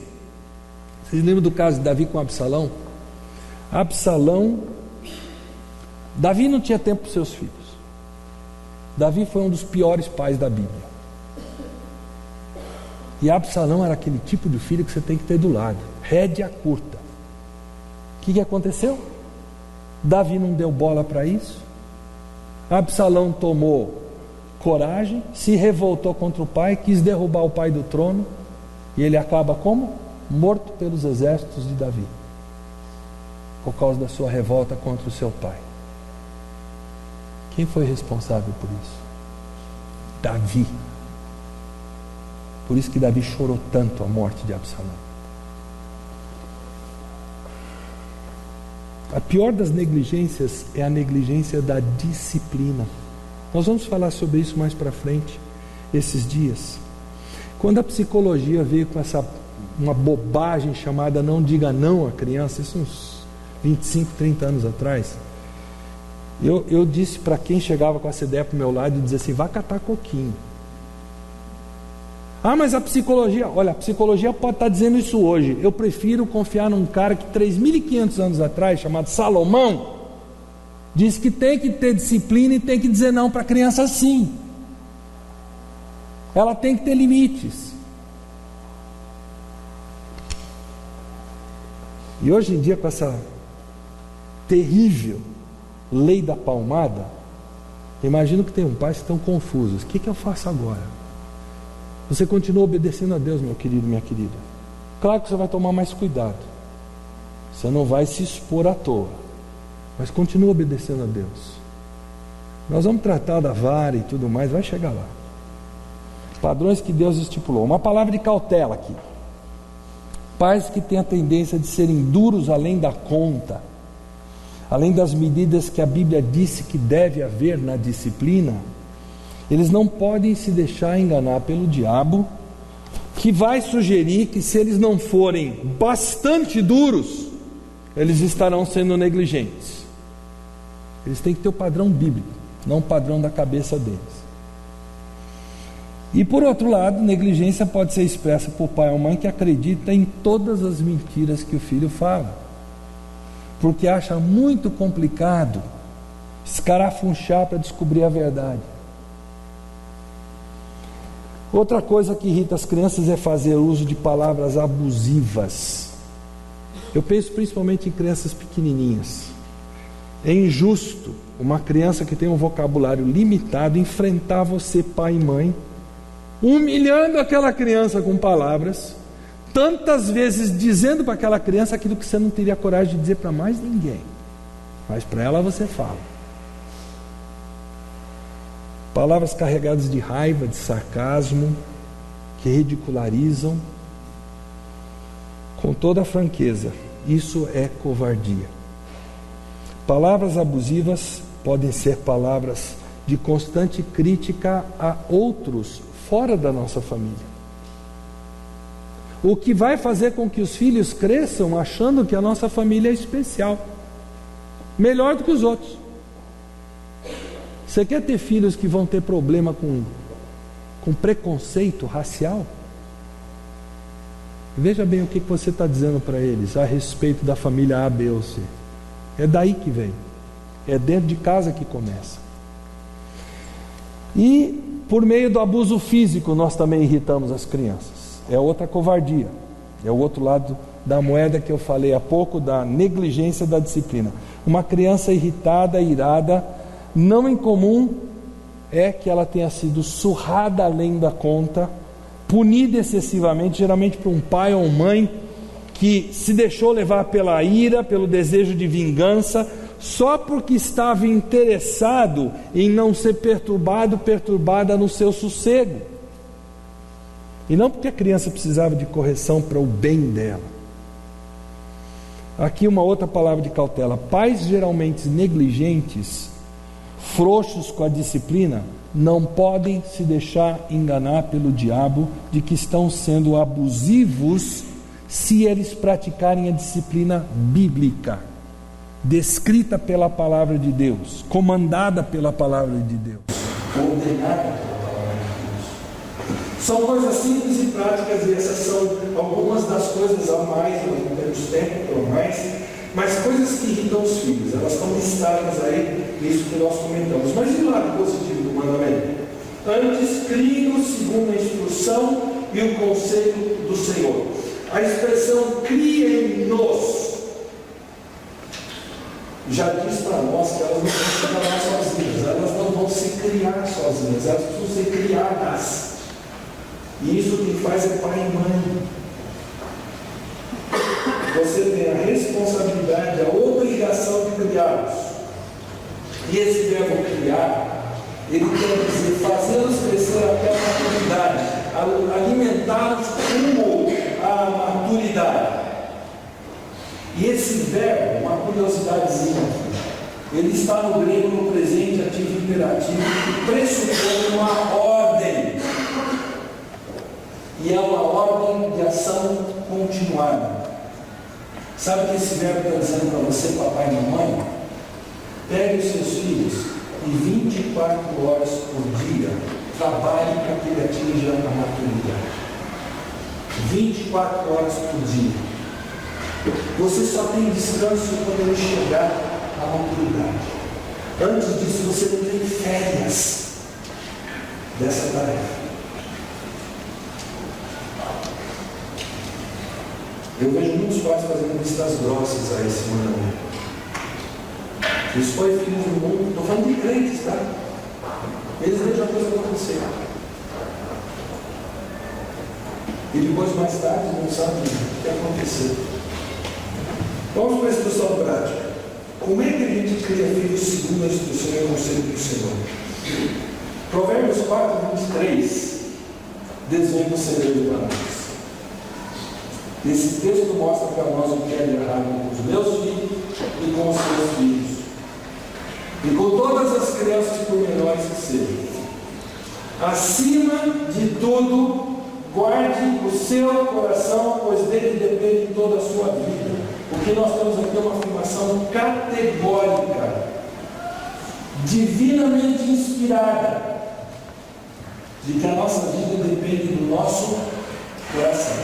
Vocês lembram do caso de Davi com Absalão? Davi não tinha tempo para os seus filhos. Davi foi um dos piores pais da Bíblia. E Absalão era aquele tipo de filho que você tem que ter do lado, rédea curta. O que aconteceu? Davi não deu bola para isso. Absalão tomou coragem, se revoltou contra o pai, quis derrubar o pai do trono, e ele acaba como? Morto pelos exércitos de Davi, por causa da sua revolta contra o seu pai. Quem foi responsável por isso? Davi. Por isso que Davi chorou tanto a morte de Absalão. A pior das negligências é a negligência da disciplina. Nós vamos falar sobre isso mais para frente, esses dias. Quando a psicologia veio com uma bobagem chamada não diga não à criança, isso uns 25, 30 anos atrás, eu disse para quem chegava com essa ideia para o meu lado, e dizia assim, vá catar coquinho. Ah, mas a psicologia, olha, a psicologia pode estar dizendo isso hoje. Eu prefiro confiar num cara que 3.500 anos atrás, chamado Salomão, disse que tem que ter disciplina e tem que dizer não para a criança sim. Ela tem que ter limites. E hoje em dia, com essa terrível lei da palmada, imagino que tem pais que estão confusos. O que eu faço agora? Você continua obedecendo a Deus, meu querido, minha querida. Claro que você vai tomar mais cuidado. Você não vai se expor à toa. Mas continua obedecendo a Deus. Nós vamos tratar da vara e tudo mais, vai chegar lá. Padrões que Deus estipulou. Uma palavra de cautela aqui. Pais que têm a tendência de serem duros além da conta, além das medidas que a Bíblia disse que deve haver na disciplina, eles não podem se deixar enganar pelo diabo, que vai sugerir que se eles não forem bastante duros, eles estarão sendo negligentes. Eles têm que ter o padrão bíblico, não o padrão da cabeça deles. E por outro lado, negligência pode ser expressa por pai ou mãe que acredita em todas as mentiras que o filho fala, porque acha muito complicado escarafunchar para descobrir a verdade. Outra coisa que irrita as crianças é fazer uso de palavras abusivas. Eu penso principalmente em crianças pequenininhas. É injusto uma criança que tem um vocabulário limitado enfrentar você, pai e mãe, humilhando aquela criança com palavras, tantas vezes dizendo para aquela criança aquilo que você não teria coragem de dizer para mais ninguém, mas para ela você fala. Palavras carregadas de raiva, de sarcasmo, que ridicularizam. Com toda a franqueza, isso é covardia. Palavras abusivas podem ser palavras de constante crítica a outros fora da nossa família. O que vai fazer com que os filhos cresçam achando que a nossa família é especial, melhor do que os outros. Você quer ter filhos que vão ter problema com preconceito racial? Veja bem o que você está dizendo para eles a respeito da família A, B ou C. É daí que vem. É dentro de casa que começa. E por meio do abuso físico nós também irritamos as crianças. É outra covardia. É o outro lado da moeda que eu falei há pouco, da negligência da disciplina. Uma criança irritada, irada, não incomum é que ela tenha sido surrada além da conta, punida excessivamente, geralmente por um pai ou mãe que se deixou levar pela ira, pelo desejo de vingança, só porque estava interessado em não ser perturbada no seu sossego, e não porque a criança precisava de correção para o bem dela. Aqui uma outra palavra de cautela. Pais geralmente negligentes, frouxos com a disciplina, não podem se deixar enganar pelo diabo de que estão sendo abusivos se eles praticarem a disciplina bíblica, descrita pela palavra de Deus, comandada pela palavra de Deus, ordenada pela palavra de Deus. São coisas simples e práticas, e essas são algumas das coisas a mais, nós não temos tempo para mais, mas coisas que irritam os filhos, elas estão listadas aí, nisso que nós comentamos. Mas e o lado positivo do mandamento? Antes, crie-nos segundo a instrução e o conselho do Senhor. A expressão criem-nos já diz para nós que elas não vão se trabalhar sozinhas, elas não vão se criar sozinhas, elas precisam ser criadas. E isso quem faz é pai e mãe. Você tem a responsabilidade, a obrigação de criá-los. E esse verbo criar, ele quer dizer fazê-los crescer até a maturidade, alimentá-los rumo à maturidade. E esse verbo, uma curiosidadezinha, ele está no grego no presente ativo imperativo, que pressupõe uma ordem. E é uma ordem de ação continuada. Sabe o que esse verbo está dizendo para você, papai e mamãe? Pegue os seus filhos e 24 horas por dia trabalhe para que ele atinja a maturidade. 24 horas por dia. Você só tem descanso quando ele chegar à maturidade. Antes disso, você não tem férias dessa tarefa. Eu vejo muitos pais fazendo vistas grossas a esse mandamento. Eles põem filhos no mundo, estou falando de crentes, tá? Eles deixam a coisa acontecer. E depois, mais tarde, não sabem o que aconteceu. Vamos para a instrução prática. Como é que a gente cria filhos segundo a instrução e o conselho do Senhor? Provérbios 4, 23 desvenda o segredo para nós. Esse texto mostra para nós o que é de errado com os meus filhos e com os seus filhos. E com todas as crianças, por menores que sejam. Acima de tudo, guarde o seu coração, pois dele depende toda a sua vida. Porque nós temos aqui uma afirmação categórica, divinamente inspirada, de que a nossa vida depende do nosso coração.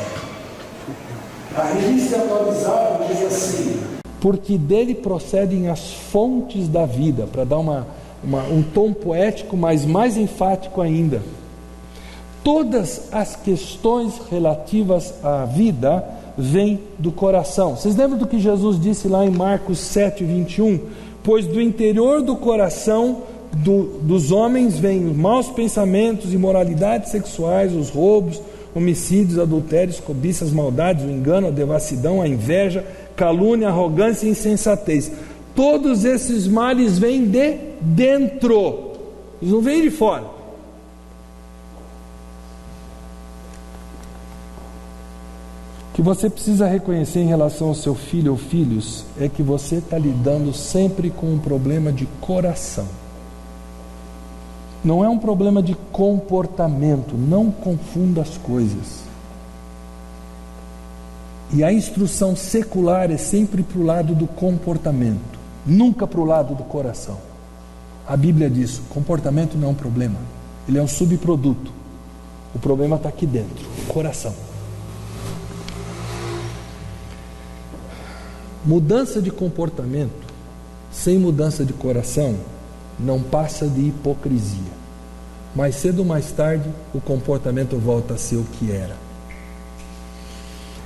A revista atualizada diz assim: porque dele procedem as fontes da vida, para dar um tom poético, mas mais enfático ainda. Todas as questões relativas à vida vêm do coração. Vocês lembram do que Jesus disse lá em Marcos 7, 21? Pois do interior do coração dos homens vêm os maus pensamentos, imoralidades sexuais, os roubos, homicídios, adultérios, cobiças, maldades, o engano, a devassidão, a inveja, calúnia, arrogância e insensatez. Todos esses males vêm de dentro, eles não vêm de fora. O que você precisa reconhecer em relação ao seu filho ou filhos é que você está lidando sempre com um problema de coração. Não é um problema de comportamento, não confunda as coisas. E a instrução secular é sempre para o lado do comportamento, nunca para o lado do coração. A Bíblia diz: o comportamento não é um problema, ele é um subproduto. O problema está aqui dentro, o coração. Mudança de comportamento sem mudança de coração não passa de hipocrisia. Mais cedo ou mais tarde, o comportamento volta a ser o que era.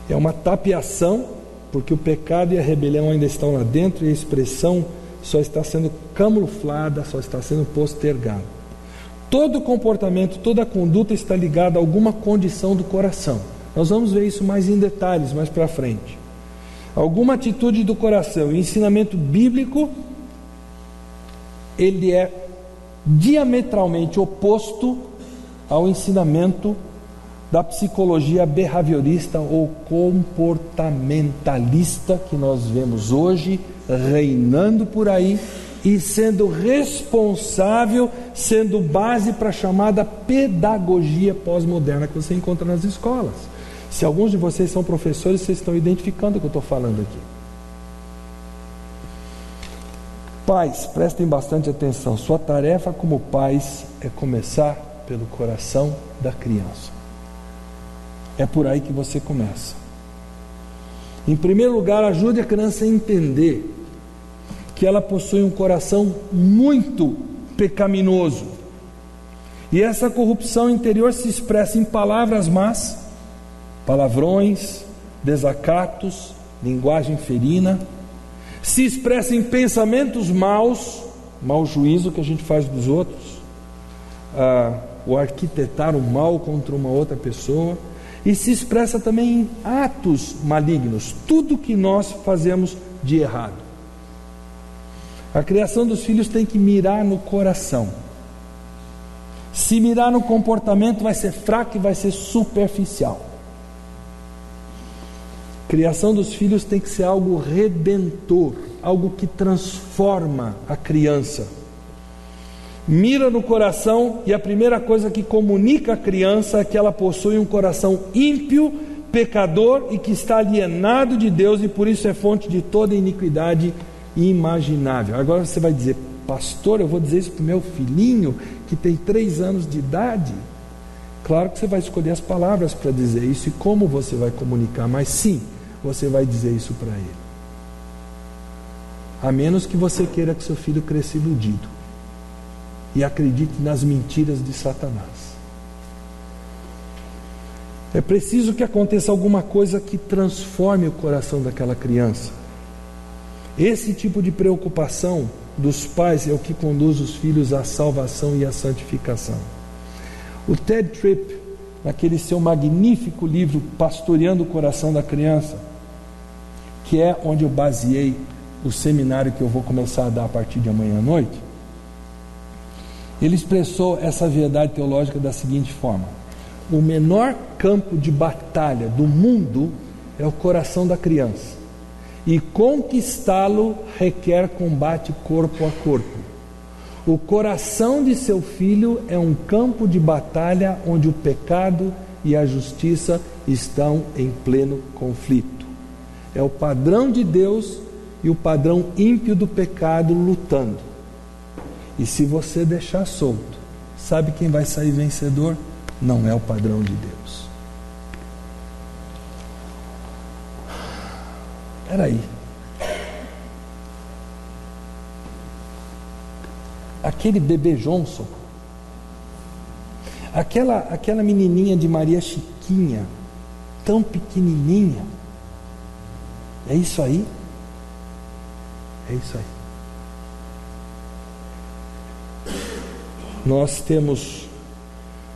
É uma tapeação, porque o pecado e a rebelião ainda estão lá dentro e a expressão só está sendo camuflada, só está sendo postergada. Todo comportamento, toda conduta está ligada a alguma condição do coração. Nós vamos ver isso mais em detalhes mais para frente. Alguma atitude do coração. O ensinamento bíblico, ele é diametralmente oposto ao ensinamento da psicologia behaviorista ou comportamentalista que nós vemos hoje reinando por aí e sendo responsável, sendo base para a chamada pedagogia pós-moderna que você encontra nas escolas. Se alguns de vocês são professores, vocês estão identificando o que eu estou falando aqui. Pais, prestem bastante atenção. Sua tarefa como pais é começar pelo coração da criança. É por aí que você começa. Em primeiro lugar, ajude a criança a entender que ela possui um coração muito pecaminoso. E essa corrupção interior se expressa em palavras más, palavrões, desacatos, linguagem ferina, se expressa em pensamentos maus, mau juízo que a gente faz dos outros, o arquitetar o mal contra uma outra pessoa, e se expressa também em atos malignos, tudo que nós fazemos de errado. A criação dos filhos tem que mirar no coração. Se mirar no comportamento, vai ser fraco e vai ser superficial. A criação dos filhos tem que ser algo redentor, algo que transforma a criança. Mira no coração, e a primeira coisa que comunica a criança é que ela possui um coração ímpio, pecador e que está alienado de Deus, e por isso é fonte de toda iniquidade imaginável. Agora você vai dizer: pastor, eu vou dizer isso para o meu filhinho que tem 3 anos de idade? Claro que você vai escolher as palavras para dizer isso e como você vai comunicar, mas sim, você vai dizer isso para ele. A menos que você queira que seu filho cresça iludido e acredite nas mentiras de Satanás. É preciso que aconteça alguma coisa que transforme o coração daquela criança. Esse tipo de preocupação dos pais é o que conduz os filhos à salvação e à santificação. O Ted Tripp, naquele seu magnífico livro Pastoreando o Coração da Criança, que é onde eu baseei o seminário que eu vou começar a dar a partir de amanhã à noite, ele expressou essa verdade teológica da seguinte forma: o menor campo de batalha do mundo é o coração da criança, e conquistá-lo requer combate corpo a corpo. O coração de seu filho é um campo de batalha onde o pecado e a justiça estão em pleno conflito. É o padrão de Deus e o padrão ímpio do pecado lutando. E se você deixar solto, sabe quem vai sair vencedor? Não é o padrão de Deus. Espera aí. Aquele bebê Johnson, aquela menininha de Maria Chiquinha, tão pequenininha, é isso aí? É isso aí. Nós temos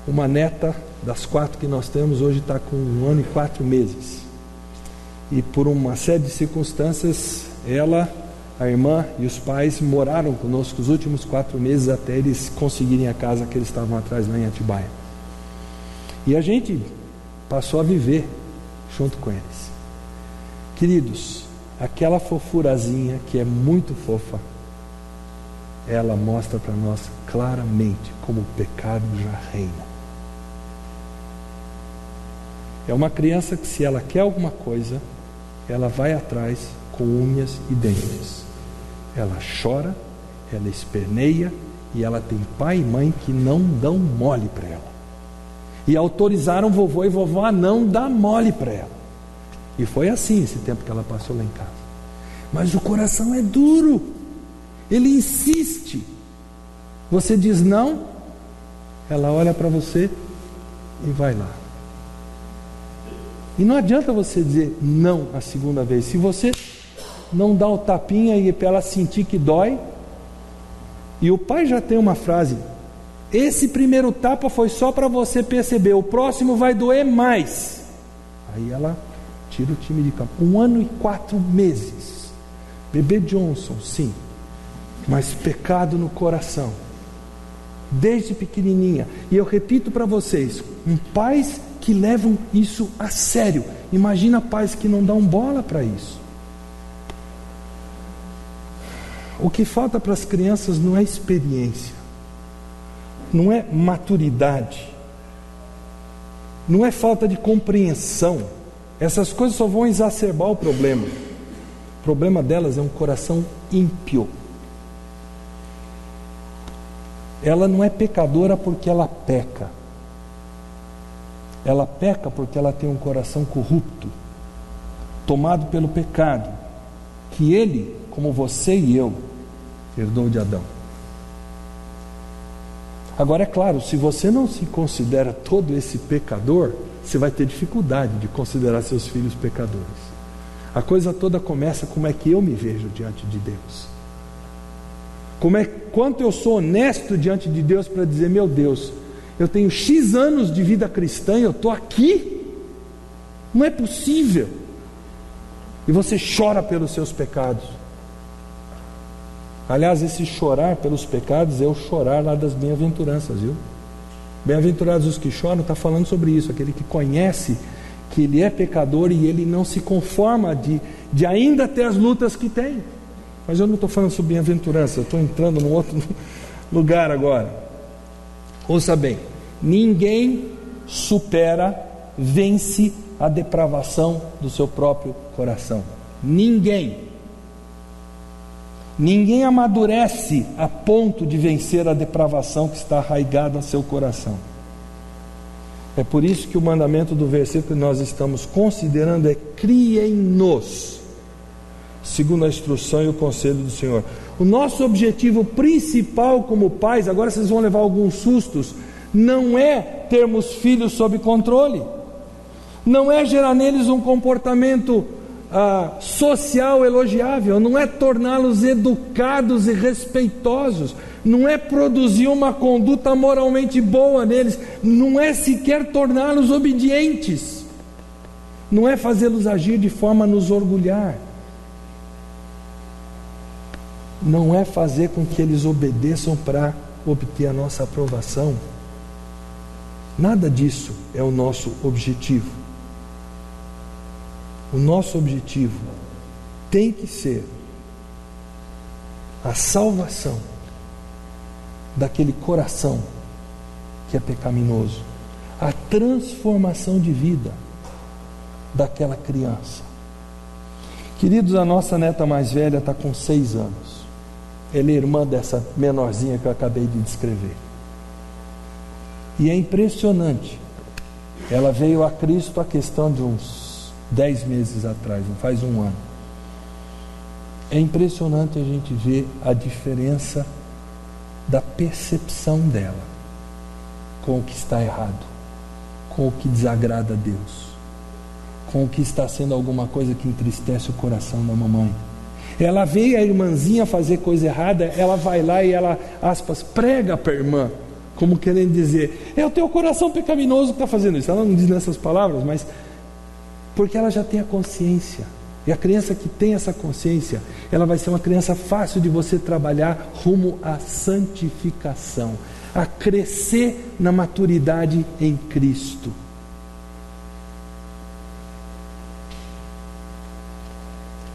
uma neta, das 4 que nós temos, hoje está com 1 ano e 4 meses. E por uma série de circunstâncias, ela, a irmã e os pais moraram conosco os últimos 4 meses até eles conseguirem a casa que eles estavam atrás lá em Atibaia. E a gente passou a viver junto com eles. Queridos, aquela fofurazinha que é muito fofa, ela mostra para nós claramente como o pecado já reina. É uma criança que, se ela quer alguma coisa, ela vai atrás com unhas e dentes. Ela chora, ela esperneia, e ela tem pai e mãe que não dão mole para ela. E autorizaram vovô e vovó a não dar mole para ela. E foi assim esse tempo que ela passou lá em casa. Mas o coração é duro. Ele insiste. Você diz não, ela olha para você e vai lá. E não adianta você dizer não a segunda vez. Se você não dá o tapinha e para ela sentir que dói. E o pai já tem uma frase: esse primeiro tapa foi só para você perceber, o próximo vai doer mais. Aí ela tira o time de campo. 1 ano e 4 meses. Bebê Johnson, sim, mas pecado no coração, desde pequenininha. E eu repito para vocês, pais que levam isso a sério. Imagina pais que não dão bola para isso. O que falta para as crianças não é experiência, não é maturidade, não é falta de compreensão. Essas coisas só vão exacerbar o problema. O problema delas é um coração ímpio. Ela não é pecadora porque ela peca. Ela peca porque ela tem um coração corrupto, tomado pelo pecado, que ele, como você e eu, herdou de Adão. Agora, é claro, se você não se considera todo esse pecador, você vai ter dificuldade de considerar seus filhos pecadores. A coisa toda começa como é que eu me vejo diante de Deus. Quanto eu sou honesto diante de Deus para dizer: meu Deus, eu tenho X anos de vida cristã e eu estou aqui? Não é possível. E você chora pelos seus pecados. Aliás, esse chorar pelos pecados é o chorar lá das bem-aventuranças, viu? Bem-aventurados os que choram, está falando sobre isso, aquele que conhece que ele é pecador e ele não se conforma de ainda ter as lutas que tem. Mas eu não estou falando sobre bem-aventurança, eu estou entrando num outro lugar agora. Ouça bem, ninguém supera, vence a depravação do seu próprio coração. Ninguém amadurece a ponto de vencer a depravação que está arraigada no seu coração. É por isso que o mandamento do versículo que nós estamos considerando é: criem-nos, segundo a instrução e o conselho do Senhor. O nosso objetivo principal como pais, agora vocês vão levar alguns sustos, não é termos filhos sob controle, não é gerar neles um comportamento social elogiável, não é torná-los educados e respeitosos, não é produzir uma conduta moralmente boa neles, não é sequer torná-los obedientes, não é fazê-los agir de forma a nos orgulhar, não é fazer com que eles obedeçam para obter a nossa aprovação. Nada disso é o nosso objetivo. O nosso objetivo tem que ser a salvação daquele coração que é pecaminoso, a transformação de vida daquela criança. Queridos, a nossa neta mais velha está com 6 anos. Ela é irmã dessa menorzinha que eu acabei de descrever. E é impressionante. Ela veio a Cristo a questão de uns 10 meses atrás, não faz um ano. É impressionante a gente ver a diferença da percepção dela com o que está errado, com o que desagrada a Deus, com o que está sendo alguma coisa que entristece o coração da mamãe. Ela vê a irmãzinha fazer coisa errada, ela vai lá e ela, aspas, prega para a irmã, como querendo dizer: é o teu coração pecaminoso que está fazendo isso. Ela não diz nessas palavras, mas porque ela já tem a consciência. E a criança que tem essa consciência, ela vai ser uma criança fácil de você trabalhar rumo à santificação, a crescer na maturidade em Cristo.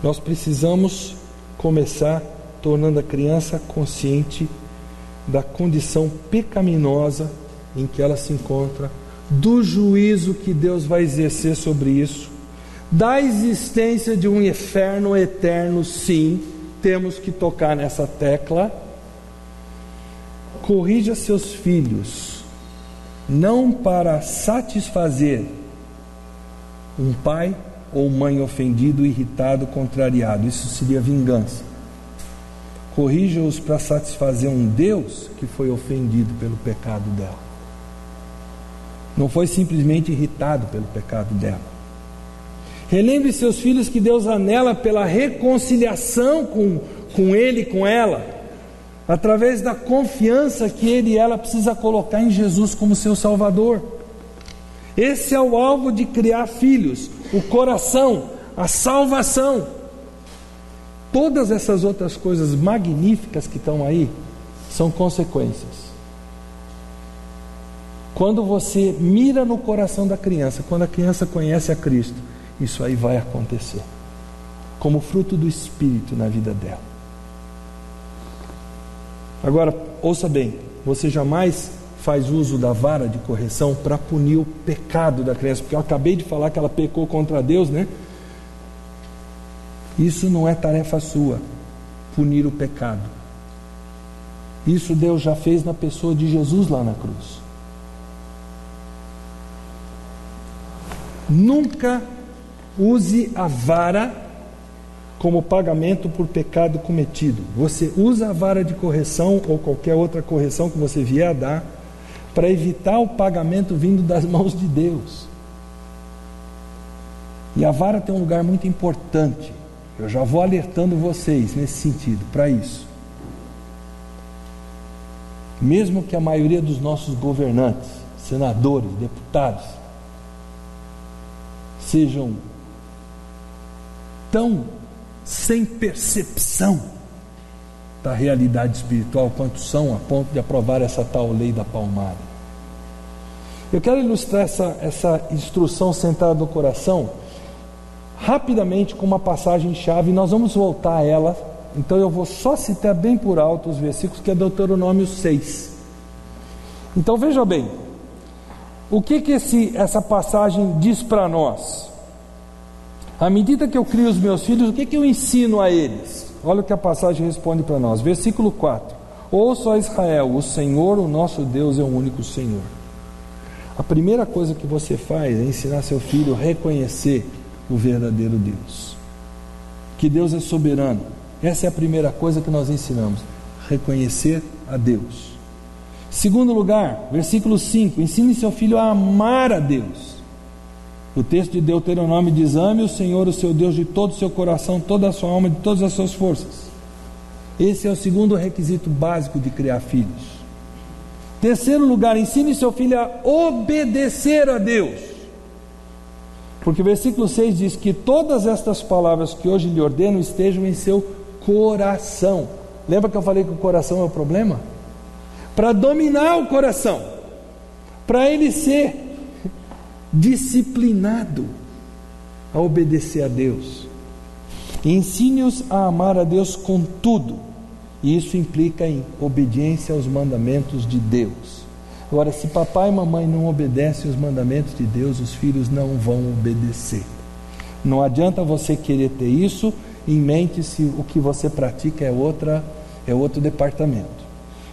Nós precisamos começar tornando a criança consciente da condição pecaminosa em que ela se encontra, do juízo que Deus vai exercer sobre isso, da existência de um inferno eterno. Sim, temos que tocar nessa tecla. Corrija seus filhos, não para satisfazer um pai ou mãe ofendido, irritado, contrariado. Isso seria vingança. Corrija-os para satisfazer um Deus que foi ofendido pelo pecado dela. Não foi simplesmente irritado pelo pecado dela. Relembre seus filhos que Deus anela pela reconciliação com ele e com ela, através da confiança que ele e ela precisa colocar em Jesus como seu Salvador. Esse é o alvo de criar filhos: o coração, a salvação. Todas essas outras coisas magníficas que estão aí são consequências. Quando você mira no coração da criança, quando a criança conhece a Cristo, isso aí vai acontecer como fruto do Espírito na vida dela. Agora, ouça bem, você jamais faz uso da vara de correção para punir o pecado da criança, porque eu acabei de falar que ela pecou contra Deus, né? Isso não é tarefa sua, punir o pecado. Isso Deus já fez na pessoa de Jesus lá na cruz. Nunca use a vara como pagamento por pecado cometido. Você usa a vara de correção ou qualquer outra correção que você vier a dar para evitar o pagamento vindo das mãos de Deus. E a vara tem um lugar muito importante. Eu já vou alertando vocês nesse sentido, para isso. Mesmo que a maioria dos nossos governantes, senadores, deputados, sejam tão sem percepção da realidade espiritual quanto são, a ponto de aprovar essa tal lei da palmada. Eu quero ilustrar essa instrução sentada no coração rapidamente com uma passagem-chave. Nós vamos voltar a ela, então eu vou só citar bem por alto os versículos, que é Deuteronômio 6. Então veja bem, o que essa passagem diz para nós? À medida que eu crio os meus filhos, o que eu ensino a eles? Olha o que a passagem responde para nós, versículo 4: Ouça, ó Israel, o Senhor, o nosso Deus, é o único Senhor. A primeira coisa que você faz é ensinar seu filho a reconhecer o verdadeiro Deus, que Deus é soberano. Essa é a primeira coisa que nós ensinamos, reconhecer a Deus. Segundo lugar, versículo 5: ensine seu filho a amar a Deus. O texto de Deuteronômio diz: ame o Senhor, o seu Deus, de todo o seu coração, toda a sua alma, de todas as suas forças. Esse é o segundo requisito básico de criar filhos. Terceiro lugar, ensine seu filho a obedecer a Deus, porque o versículo 6 diz que todas estas palavras que hoje lhe ordeno estejam em seu coração. Lembra que eu falei que o coração é o problema? Para dominar o coração, para ele ser disciplinado a obedecer a Deus. Ensine-os a amar a Deus com tudo, e isso implica em obediência aos mandamentos de Deus. Agora, se papai e mamãe não obedecem os mandamentos de Deus, os filhos não vão obedecer. Não adianta você querer ter isso em mente se o que você pratica é outro departamento.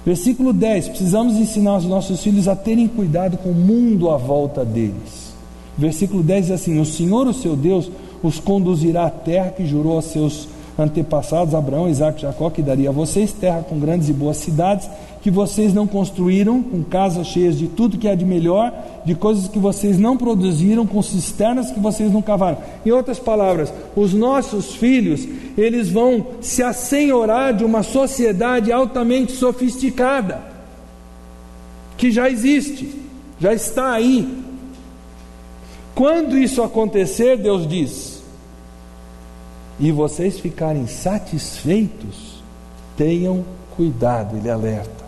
Versículo 10: precisamos ensinar os nossos filhos a terem cuidado com o mundo à volta deles. Versículo 10 diz assim: o Senhor, o seu Deus, os conduzirá à terra que jurou a seus antepassados, Abraão, Isaque e Jacó, que daria a vocês, terra com grandes e boas cidades, que vocês não construíram, com casas cheias de tudo que há de melhor, de coisas que vocês não produziram, com cisternas que vocês não cavaram. Em outras palavras, os nossos filhos, eles vão se assenhorar de uma sociedade altamente sofisticada, que já existe, já está aí. Quando isso acontecer, Deus diz, e vocês ficarem satisfeitos, tenham cuidado, ele alerta.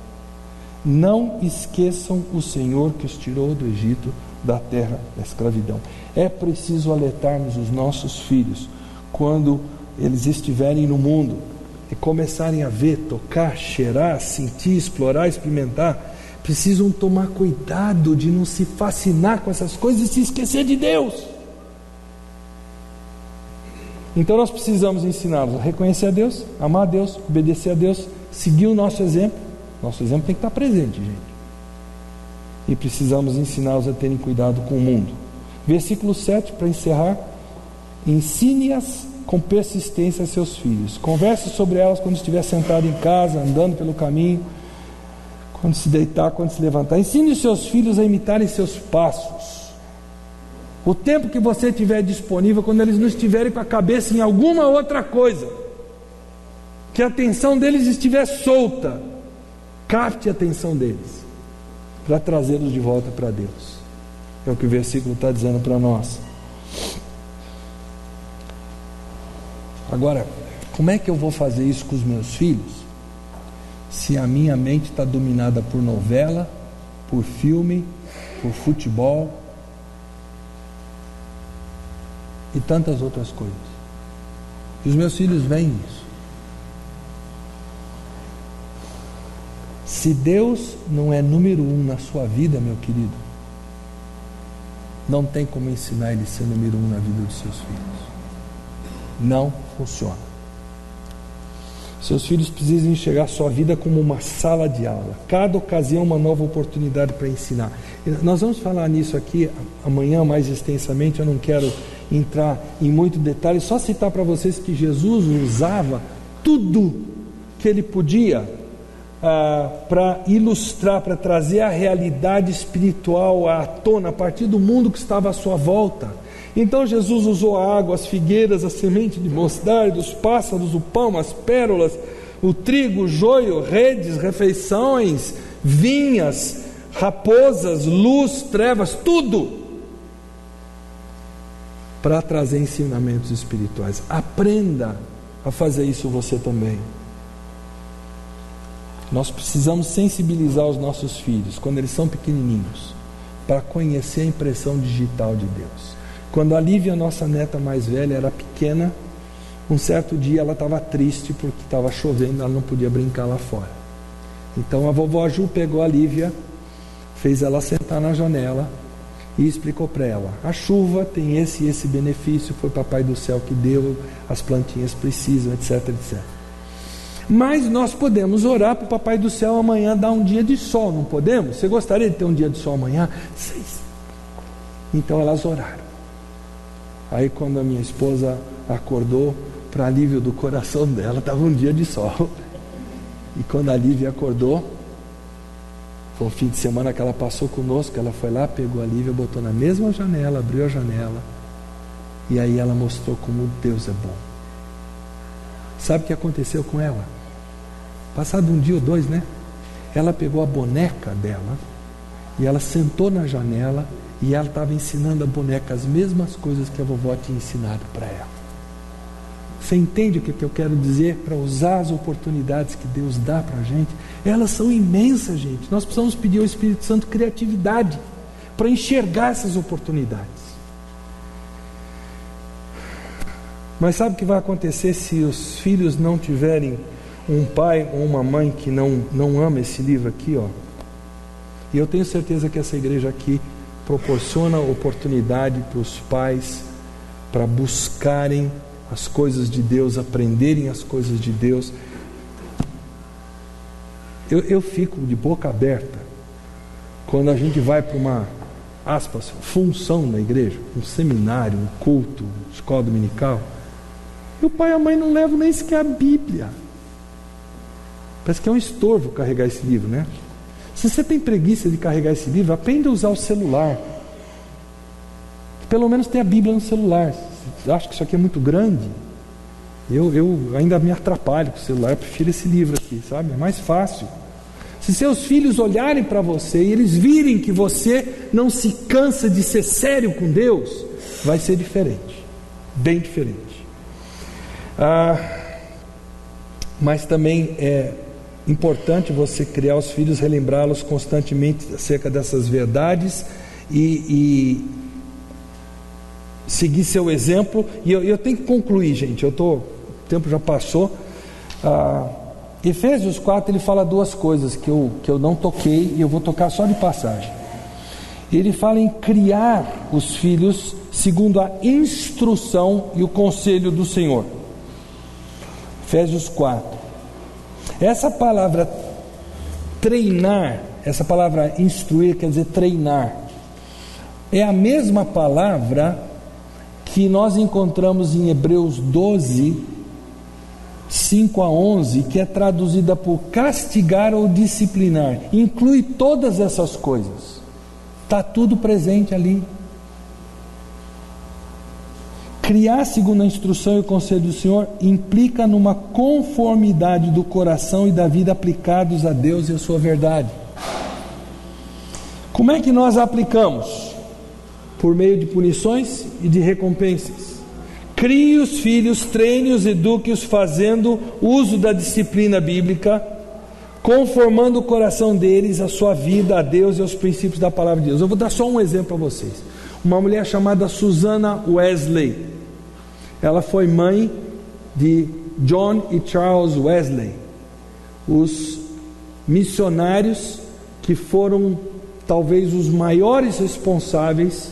Não esqueçam o Senhor que os tirou do Egito, da terra da escravidão. É preciso alertarmos os nossos filhos quando eles estiverem no mundo e começarem a ver, tocar, cheirar, sentir, explorar, experimentar. Precisam tomar cuidado de não se fascinar com essas coisas e se esquecer de Deus. Então nós precisamos ensiná-los a reconhecer a Deus, amar a Deus, obedecer a Deus, seguir o nosso exemplo. Nosso exemplo tem que estar presente, gente. E precisamos ensiná-los a terem cuidado com o mundo. Versículo 7, para encerrar: ensine-as com persistência a seus filhos. Converse sobre elas quando estiver sentado em casa, andando pelo caminho, quando se deitar, quando se levantar. Ensine os seus filhos a imitarem seus passos. O tempo que você tiver disponível, quando eles não estiverem com a cabeça em alguma outra coisa, que a atenção deles estiver solta, capte a atenção deles, para trazê-los de volta para Deus. É o que o versículo está dizendo para nós. Agora, como é que eu vou fazer isso com os meus filhos, se a minha mente está dominada por novela, por filme, por futebol e tantas outras coisas? E os meus filhos veem isso. Se Deus não é número 1 na sua vida, meu querido, não tem como ensinar ele a ser número 1 na vida dos seus filhos. Não funciona. Seus filhos precisam enxergar sua vida como uma sala de aula. Cada ocasião uma nova oportunidade para ensinar. Nós vamos falar nisso aqui amanhã mais extensamente. Eu não quero entrar em muito detalhe, só citar para vocês que Jesus usava tudo que ele podia para ilustrar, para trazer a realidade espiritual à tona, a partir do mundo que estava à sua volta. Então Jesus usou a água, as figueiras, a semente de mostarda, os pássaros, o pão, as pérolas, o trigo, o joio, redes, refeições, vinhas, raposas, luz, trevas, tudo para trazer ensinamentos espirituais. Aprenda a fazer isso você também. Nós precisamos sensibilizar os nossos filhos, quando eles são pequenininhos, para conhecer a impressão digital de Deus. Quando a Lívia, nossa neta mais velha, era pequena, um certo dia ela estava triste porque estava chovendo, ela não podia brincar lá fora. Então a vovó Ju pegou a Lívia, fez ela sentar na janela e explicou para ela: a chuva tem esse e esse benefício, foi Papai do Céu que deu, as plantinhas precisam, etc, etc. Mas nós podemos orar para o Papai do Céu amanhã dar um dia de sol, não podemos? Você gostaria de ter um dia de sol amanhã? Então elas oraram. Aí quando a minha esposa acordou, para alívio do coração dela, estava um dia de sol. E quando a Lívia acordou, foi um fim de semana que ela passou conosco, ela foi lá, pegou a Lívia, botou na mesma janela, abriu a janela, e aí ela mostrou como Deus é bom. Sabe o que aconteceu com ela? Passado um dia ou dois, né? Ela pegou a boneca dela e ela sentou na janela e ela estava ensinando a boneca as mesmas coisas que a vovó tinha ensinado para ela. Você entende o que eu quero dizer? Para usar as oportunidades que Deus dá para a gente, elas são imensas, gente. Nós precisamos pedir ao Espírito Santo criatividade para enxergar essas oportunidades. Mas sabe o que vai acontecer se os filhos não tiverem um pai ou uma mãe que não ama esse livro aqui, ó? E eu tenho certeza que essa igreja aqui proporciona oportunidade para os pais para buscarem as coisas de Deus, aprenderem as coisas de Deus. Eu fico de boca aberta quando a gente vai para uma, aspas, função na igreja, um seminário, um culto, escola dominical, e o pai e a mãe não levam nem sequer a Bíblia. Parece que é um estorvo carregar esse livro, né? Se você tem preguiça de carregar esse livro, aprenda a usar o celular. Pelo menos tem a Bíblia no celular. Você acha que isso aqui é muito grande? Eu ainda me atrapalho com o celular, eu prefiro esse livro aqui, sabe? É mais fácil. Se seus filhos olharem para você e eles virem que você não se cansa de ser sério com Deus, vai ser diferente, bem diferente. Mas também é importante você criar os filhos, relembrá-los constantemente acerca dessas verdades e seguir seu exemplo. E eu tenho que concluir, gente, o tempo já passou. Efésios 4, ele fala duas coisas que eu não toquei, e eu vou tocar só de passagem. Ele fala em criar os filhos segundo a instrução e o conselho do Senhor. Efésios 4. Essa palavra treinar, essa palavra instruir quer dizer treinar, é a mesma palavra que nós encontramos em Hebreus 12, 5 a 11, que é traduzida por castigar ou disciplinar. Inclui todas essas coisas, está tudo presente ali. Criar segundo a instrução e o conselho do Senhor implica numa conformidade do coração e da vida aplicados a Deus e a sua verdade. Como é que nós aplicamos? Por meio de punições e de recompensas. Crie os filhos, treine-os, eduque-os, fazendo uso da disciplina bíblica, conformando o coração deles à sua vida, a Deus e aos princípios da palavra de Deus. Eu vou dar só um exemplo a vocês. Uma mulher chamada Susana Wesley. Ela foi mãe de John e Charles Wesley, os missionários que foram talvez os maiores responsáveis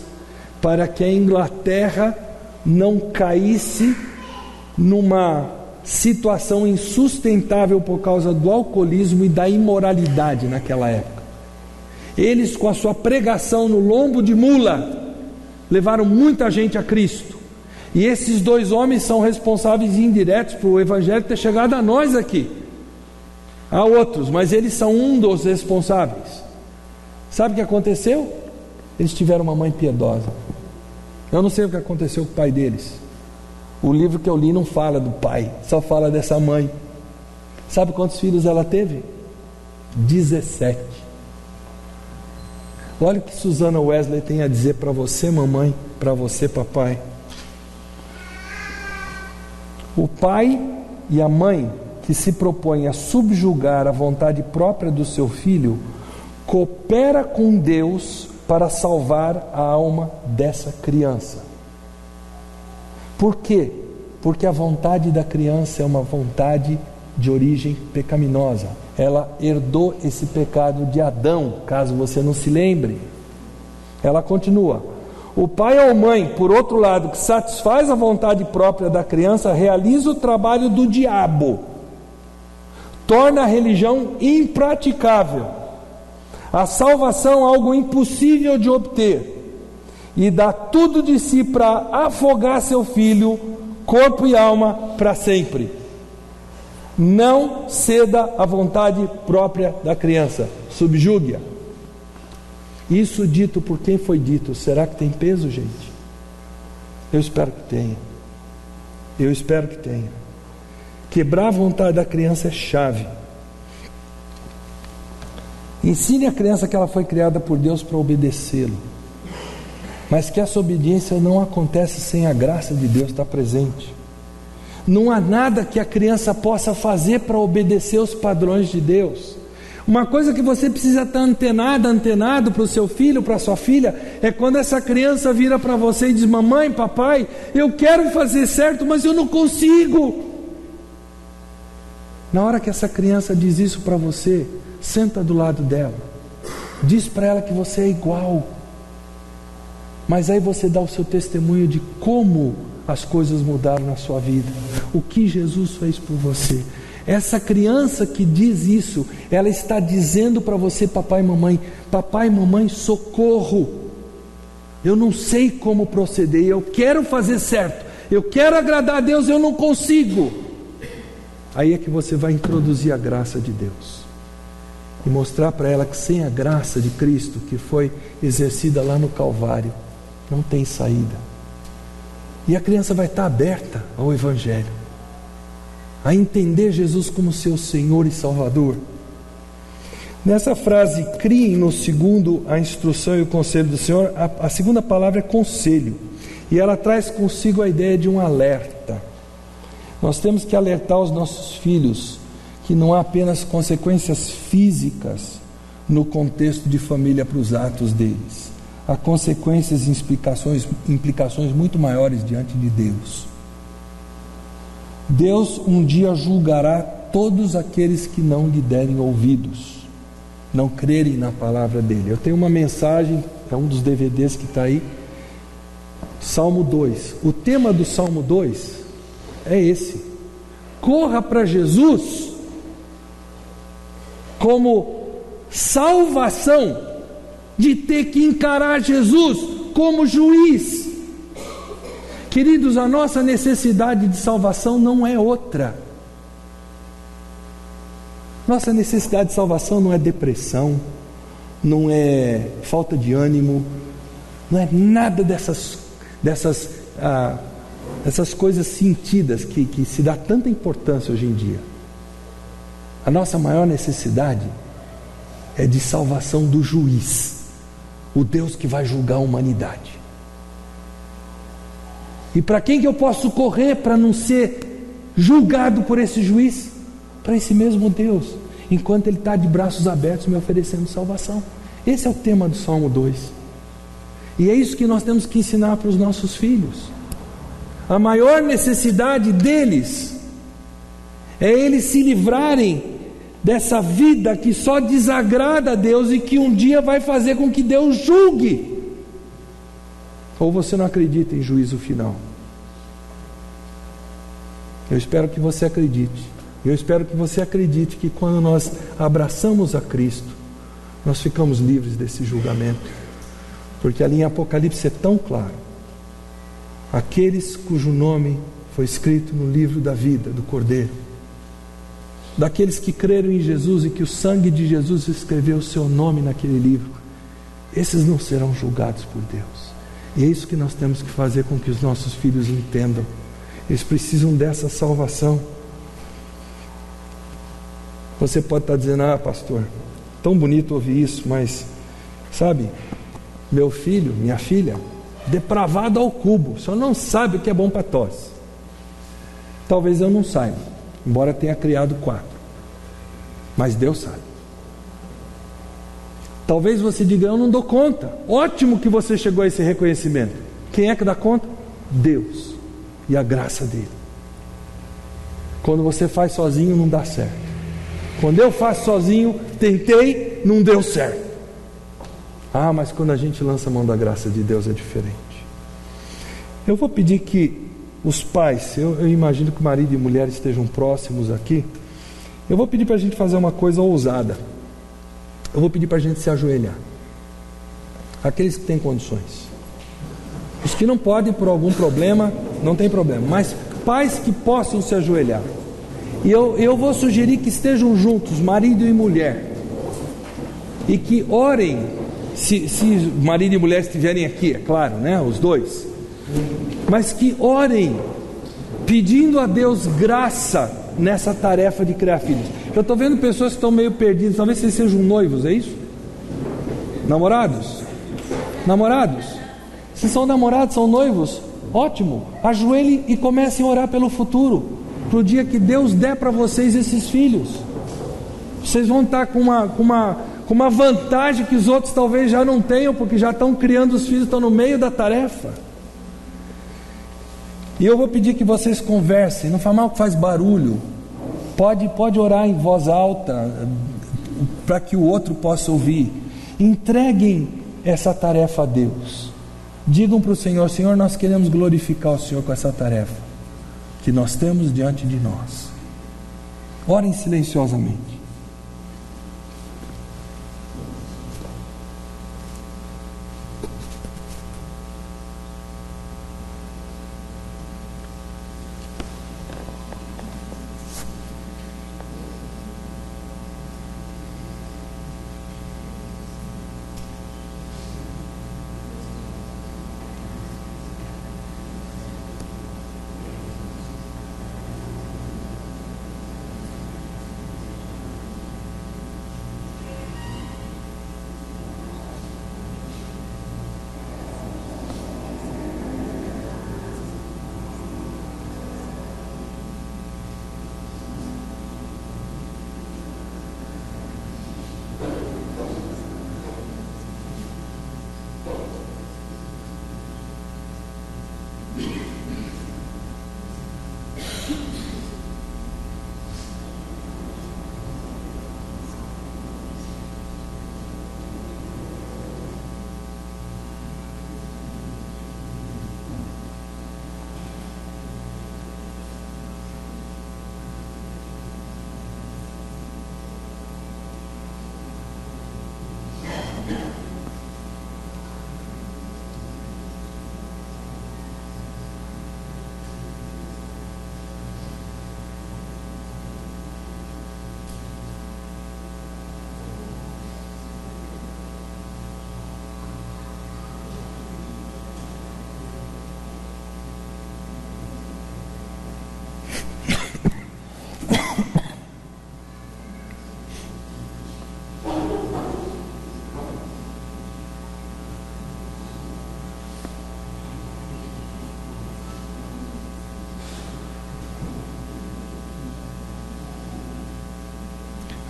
para que a Inglaterra não caísse numa situação insustentável por causa do alcoolismo e da imoralidade naquela época. Eles, com a sua pregação no lombo de mula, levaram muita gente a Cristo. E esses dois homens são responsáveis indiretos por o Evangelho ter chegado a nós aqui. Há outros, mas eles são um dos responsáveis. Sabe o que aconteceu? Eles tiveram uma mãe piedosa. Eu não sei o que aconteceu com o pai deles. O livro que eu li não fala do pai, só fala dessa mãe. Sabe quantos filhos ela teve? 17. Olha o que Susana Wesley tem a dizer para você, mamãe, para você, papai. O pai e a mãe que se propõe a subjugar a vontade própria do seu filho, coopera com Deus para salvar a alma dessa criança. Por quê? Porque a vontade da criança é uma vontade de origem pecaminosa. Ela herdou esse pecado de Adão, caso você não se lembre. Ela continua: o pai ou mãe, por outro lado, que satisfaz a vontade própria da criança, realiza o trabalho do diabo, torna a religião impraticável, a salvação algo impossível de obter, e dá tudo de si para afogar seu filho, corpo e alma, para sempre. Não ceda à vontade própria da criança, subjugue-a. Isso dito por quem foi dito, será que tem peso, gente? Eu espero que tenha. Eu espero que tenha. Quebrar a vontade da criança é chave. Ensine a criança que ela foi criada por Deus para obedecê-lo, mas que essa obediência não acontece sem a graça de Deus estar presente. Não há nada que a criança possa fazer para obedecer os padrões de Deus. Uma coisa que você precisa estar antenado para o seu filho, para a sua filha, é quando essa criança vira para você e diz: mamãe, papai, eu quero fazer certo, mas eu não consigo. Na hora que essa criança diz isso para você, senta do lado dela, diz para ela que você é igual, mas aí você dá o seu testemunho de como as coisas mudaram na sua vida, o que Jesus fez por você. Essa criança que diz isso, ela está dizendo para você: papai e mamãe, socorro, eu não sei como proceder, eu quero fazer certo, eu quero agradar a Deus, eu não consigo. Aí é que você vai introduzir a graça de Deus e mostrar para ela que sem a graça de Cristo, que foi exercida lá no Calvário, não tem saída. E a criança vai estar aberta ao Evangelho, a entender Jesus como seu Senhor e Salvador. Nessa frase, criem no segundo a instrução e o conselho do Senhor, a segunda palavra é conselho, e ela traz consigo a ideia de um alerta. Nós temos que alertar os nossos filhos que não há apenas consequências físicas no contexto de família para os atos deles. Há consequências e implicações muito maiores diante de Deus. Deus um dia julgará todos aqueles que não lhe derem ouvidos, não crerem na palavra dele. Eu tenho uma mensagem, é um dos DVDs que está aí, Salmo 2. O tema do Salmo 2 é esse: corra para Jesus como salvação de ter que encarar Jesus como juiz. Queridos, a nossa necessidade de salvação não é outra. Nossa necessidade de salvação não é depressão, não é falta de ânimo, não é nada dessas coisas sentidas que se dá tanta importância hoje em dia. A nossa maior necessidade é de salvação do juiz, o Deus que vai julgar a humanidade. E para quem que eu posso correr para não ser julgado por esse juiz? Para esse mesmo Deus, enquanto Ele está de braços abertos me oferecendo salvação. Esse é o tema do Salmo 2. E é isso que nós temos que ensinar para os nossos filhos. A maior necessidade deles é eles se livrarem dessa vida que só desagrada a Deus e que um dia vai fazer com que Deus julgue. Ou você não acredita em juízo final? Eu espero que você acredite. Eu espero que você acredite que quando nós abraçamos a Cristo, nós ficamos livres desse julgamento. Porque ali em Apocalipse é tão claro: aqueles cujo nome foi escrito no livro da vida do Cordeiro, daqueles que creram em Jesus e que o sangue de Jesus escreveu o seu nome naquele livro, esses não serão julgados por Deus. E é isso que nós temos que fazer com que os nossos filhos entendam. Eles precisam dessa salvação. Você pode estar dizendo: ah, pastor, tão bonito ouvir isso, mas sabe, meu filho, minha filha, depravado ao cubo, só não sabe o que é bom para tosse. Talvez eu não saiba, embora tenha criado 4. Mas Deus sabe. Talvez você diga, eu não dou conta. Ótimo que você chegou a esse reconhecimento. Quem é que dá conta? Deus e a graça dele. Quando você faz sozinho, não dá certo. Quando eu faço sozinho, tentei, não deu certo. Ah, mas quando a gente lança a mão da graça de Deus é diferente. Eu vou pedir que os pais, eu imagino que marido e mulher estejam próximos aqui. Eu vou pedir para a gente fazer uma coisa ousada. Eu vou pedir para a gente se ajoelhar. Aqueles que têm condições. Os que não podem por algum problema, não tem problema. Mas pais que possam se ajoelhar. E eu vou sugerir que estejam juntos, marido e mulher. E que orem, se marido e mulher estiverem aqui, é claro, né? Os dois. Mas que orem, pedindo a Deus graça nessa tarefa de criar filhos. Eu estou vendo pessoas que estão meio perdidas. Talvez vocês sejam noivos, é isso? Namorados? Namorados? Se são namorados, são noivos, ótimo. Ajoelhem e comecem a orar pelo futuro, para o dia que Deus der para vocês esses filhos. Vocês vão estar com uma vantagem que os outros talvez já não tenham, porque já estão criando os filhos, estão no meio da tarefa. E eu vou pedir que vocês conversem, não faz mal que faz barulho. Pode orar em voz alta, para que o outro possa ouvir. Entreguem essa tarefa a Deus. Digam para o Senhor, Senhor, nós queremos glorificar o Senhor com essa tarefa que nós temos diante de nós. Orem silenciosamente.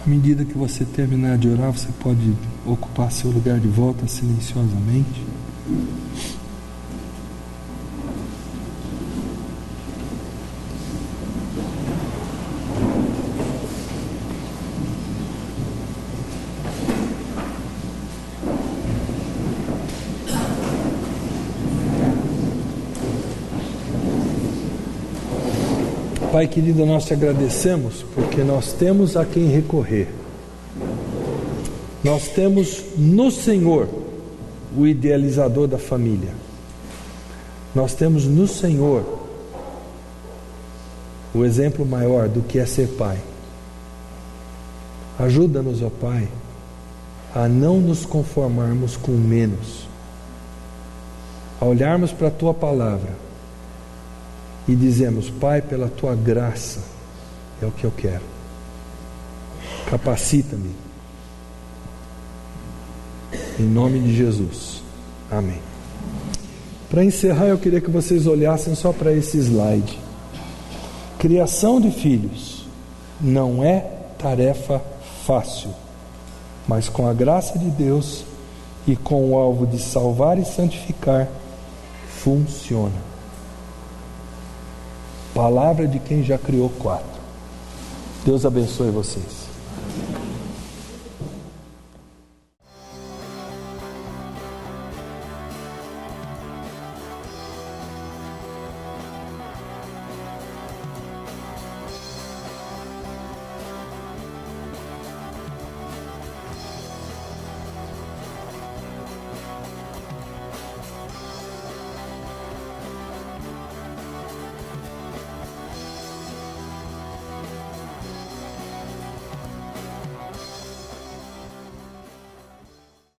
À medida que você terminar de orar, você pode ocupar seu lugar de volta silenciosamente. Pai querido, nós te agradecemos porque nós temos a quem recorrer. Nós temos no Senhor o idealizador da família. Nós temos no Senhor o exemplo maior do que é ser pai. Ajuda-nos, ó Pai, a não nos conformarmos com menos, a olharmos para a Tua palavra e dizemos: Pai, pela Tua graça é o que eu quero. Capacita-me. Em nome de Jesus. Amém. Para encerrar, eu queria que vocês olhassem só para esse slide. Criação de filhos. Não é tarefa fácil, mas com a graça de Deus e com o alvo de salvar e santificar, funciona. Palavra de quem já criou 4. Deus abençoe vocês.